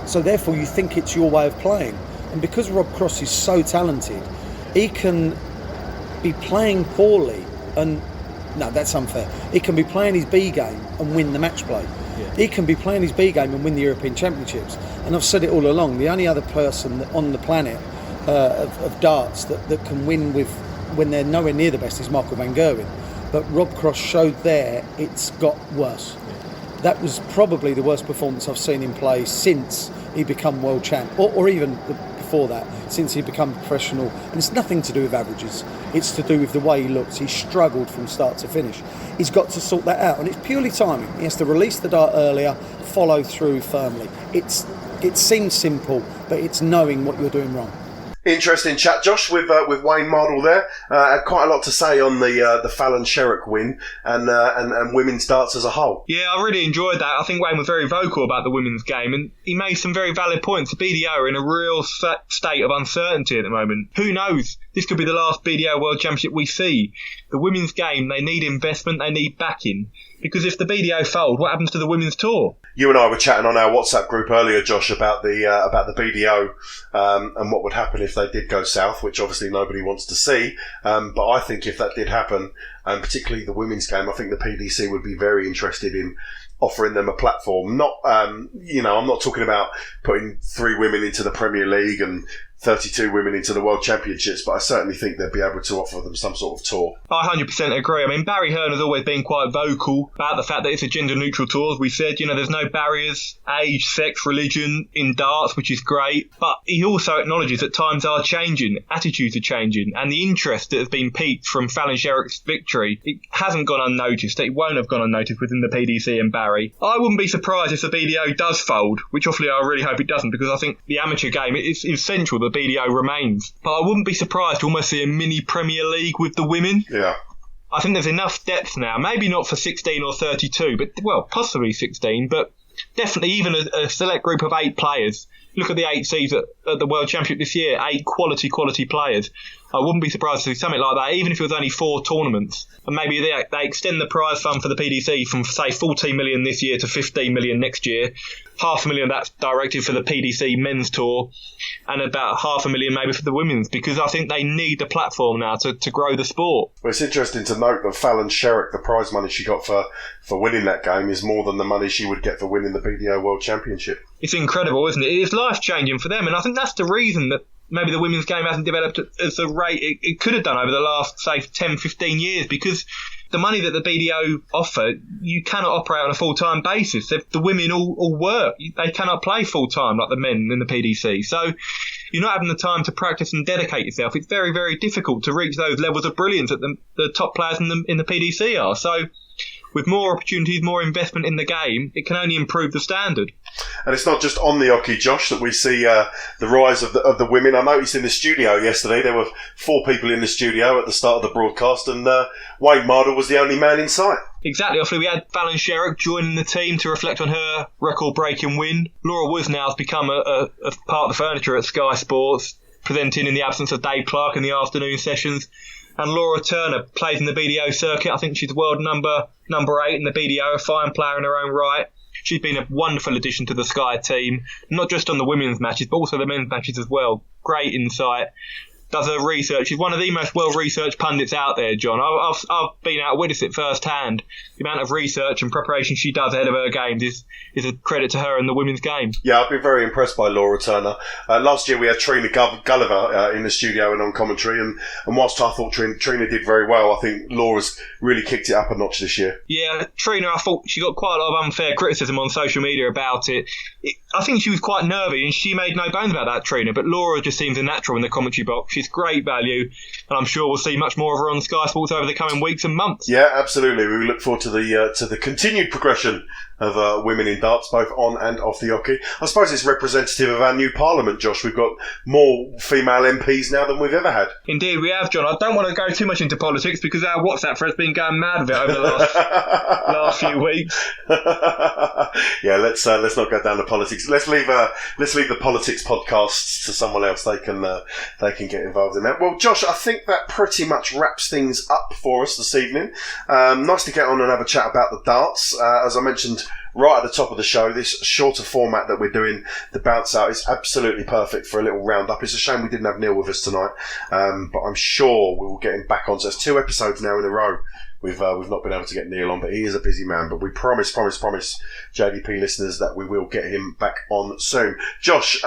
Speaker 9: So therefore you think it's your way of playing. And because Rob Cross is so talented, he can be playing poorly, and no, that's unfair. He can be playing his B game and win the match play. Yeah. He can be playing his B game and win the European Championships. And I've said it all along, the only other person on the planet of darts that can win with when they're nowhere near the best is Michael van Gerwen. But Rob Cross showed there it's got worse. That was probably the worst performance I've seen him play since he become world champ, or even before that, since he become professional. And it's nothing to do with averages. It's to do with the way he looks. He struggled from start to finish. He's got to sort that out, and it's purely timing. He has to release the dart earlier, follow through firmly. It seems simple, but it's knowing what you're doing wrong.
Speaker 2: Interesting chat, Josh, with Wayne Mardle there. Had quite a lot to say on the Fallon Sherrock win and women's darts as a whole.
Speaker 3: Yeah, I really enjoyed that. I think Wayne was very vocal about the women's game, and he made some very valid points. The BDO are in a real state of uncertainty at the moment. Who knows? This could be the last BDO World Championship we see. The women's game, they need investment, they need backing. Because if the BDO fold, what happens to the women's tour?
Speaker 2: You and I were chatting on our WhatsApp group earlier, Josh, about the BDO and what would happen if they did go south, which obviously nobody wants to see. But I think if that did happen, and particularly the women's game, I think the PDC would be very interested in offering them a platform. Not, I'm not talking about putting 3 women into the Premier League and 32 women into the World Championships, but I certainly think they'd be able to offer them some sort of tour.
Speaker 3: I 100% agree. I mean, Barry Hearn has always been quite vocal about the fact that it's a gender-neutral tour. As we said, there's no barriers, age, sex, religion in darts, which is great. But he also acknowledges that times are changing, attitudes are changing, and the interest that has been piqued from Fallon Sherrock's victory, it hasn't gone unnoticed. It won't have gone unnoticed within the PDC and Barry. I wouldn't be surprised if the BDO does fold, which obviously I really hope it doesn't, because I think the amateur game is essential. The BDO remains. But I wouldn't be surprised to almost see a mini Premier League with the women.
Speaker 2: Yeah.
Speaker 3: I think there's enough depth now, maybe not for 16 or 32, but possibly 16, but definitely even a select group of 8 players. Look at the 8 seeds at the World Championship this year, 8 quality players. I wouldn't be surprised to see something like that, even if it was only 4 tournaments. And maybe they extend the prize fund for the PDC from, say, 14 million this year to 15 million next year. $500,000 of that's directed for the PDC men's tour, and about $500,000 maybe for the women's, because I think they need the platform now to grow the sport.
Speaker 2: Well, it's interesting to note that Fallon Sherrock, the prize money she got for winning that game is more than the money she would get for winning the BDO World Championship.
Speaker 3: It's incredible, isn't it? It's life-changing for them, and I think that's the reason that maybe the women's game hasn't developed at the rate it could have done over the last, say, 10, 15 years, because the money that the BDO offer, you cannot operate on a full-time basis. The women all work. They cannot play full-time like the men in the PDC. So you're not having the time to practice and dedicate yourself. It's very, very difficult to reach those levels of brilliance that the top players in the PDC are. So with more opportunities, more investment in the game, it can only improve the standard.
Speaker 2: And it's not just on the hockey, Josh, that we see the rise of the women. I noticed in the studio yesterday there were 4 people in the studio at the start of the broadcast, and Wayne Mardle was the only man in sight.
Speaker 3: Exactly. Obviously, we had Fallon Sherrock joining the team to reflect on her record-breaking win. Laura Woosnau has become a part of the furniture at Sky Sports, presenting in the absence of Dave Clark in the afternoon sessions. And Laura Turner plays in the BDO circuit. I think she's world number 8 in the BDO, a fine player in her own right. She's been a wonderful addition to the Sky team, not just on the women's matches, but also the men's matches as well. Great insight. Does her research. She's one of the most well-researched pundits out there, John. I've been out witnessed it firsthand. The amount of research and preparation she does ahead of her games is a credit to her in the women's game. Yeah,
Speaker 2: I've been very impressed by Laura Turner. Last year we had Trina Gulliver in the studio and on commentary, and whilst I thought Trina did very well, I think Laura's really kicked it up a notch this year.
Speaker 3: Yeah, Trina, I thought she got quite a lot of unfair criticism on social media about it. I think she was quite nervy, and she made no bones about that, Trina, but Laura just seems a natural in the commentary box. She's great value, and I'm sure we'll see much more of her on Sky Sports over the coming weeks and months.
Speaker 2: Yeah, absolutely. We look forward to the continued progression of women in darts, both on and off the hockey. I suppose it's representative of our new parliament, Josh. We've got more female MPs now than we've ever had.
Speaker 3: Indeed, we have, John. I don't want to go too much into politics because our WhatsApp thread's been going mad with it over the last few weeks.
Speaker 2: Yeah, let's not go down to politics. Let's leave the politics podcasts to someone else. They can get involved in that. Well, Josh, I think that pretty much wraps things up for us this evening. Nice to get on and have a chat about the darts. As I mentioned right at the top of the show, this shorter format that we're doing, the bounce out, is absolutely perfect for a little roundup. It's a shame we didn't have Neil with us tonight, but I'm sure we will get him back on. So it's 2 episodes now in a row. We've not been able to get Neil on, but he is a busy man. But we promise JDP listeners that we will get him back on soon. Josh,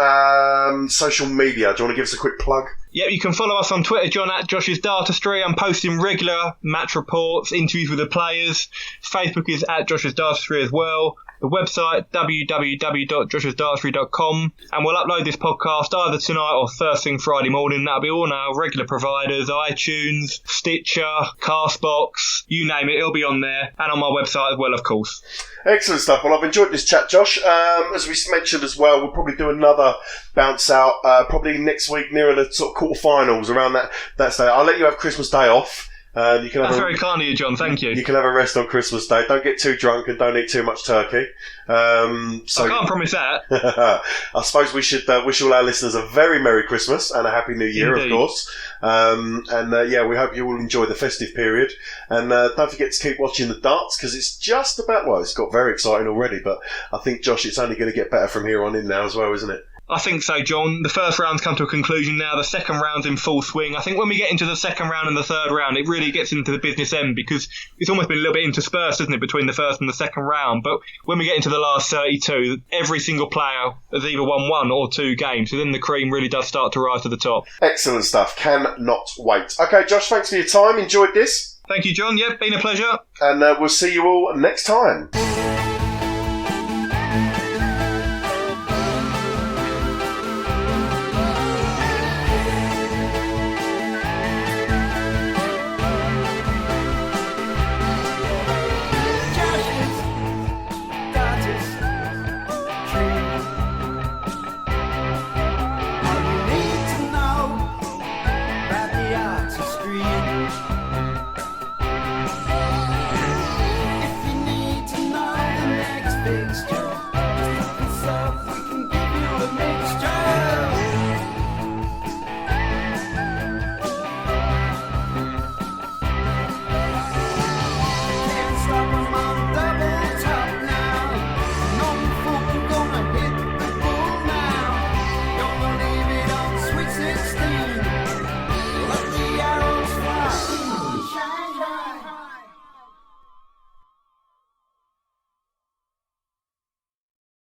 Speaker 2: social media, do you want to give us a quick plug?
Speaker 3: Yep, you can follow us on Twitter, John, at Josh's Dartistry. I'm posting regular match reports, interviews with the players. Facebook is at Josh's Dartistry as well. The website, www.joshsdartistry.com. And we'll upload this podcast either tonight or first thing Friday morning. That'll be all on our regular providers, iTunes, Stitcher, Castbox, you name it, it'll be on there. And on my website as well, of course.
Speaker 2: Excellent stuff. Well, I've enjoyed this chat, Josh. As we mentioned as well, we'll probably do another bounce out probably next week nearer the sort of quarterfinals around that day. I'll let you have Christmas Day off. You can
Speaker 3: That's very kind of you, John. Thank you.
Speaker 2: You can have a rest on Christmas Day. Don't get too drunk and don't eat too much turkey.
Speaker 3: I can't promise that.
Speaker 2: I suppose we should wish all our listeners a very Merry Christmas and a Happy New Year,
Speaker 3: Indeed.
Speaker 2: of course. We hope you all enjoy the festive period. And don't forget to keep watching the darts because it's just about, it's got very exciting already, but I think, Josh, it's only going to get better from here on in now as well, isn't it?
Speaker 3: I think so, John. The first round's come to a conclusion now. The second round's in full swing. I think when we get into the second round and the third round, it really gets into the business end because it's almost been a little bit interspersed, isn't it, between the first and the second round. But when we get into the last 32, every single player has either won 1 or 2 games. So then the cream really does start to rise to the top.
Speaker 2: Excellent stuff. Cannot wait. Okay, Josh, thanks for your time. Enjoyed this.
Speaker 3: Thank you, John. Yeah, been a pleasure.
Speaker 2: And we'll see you all next time.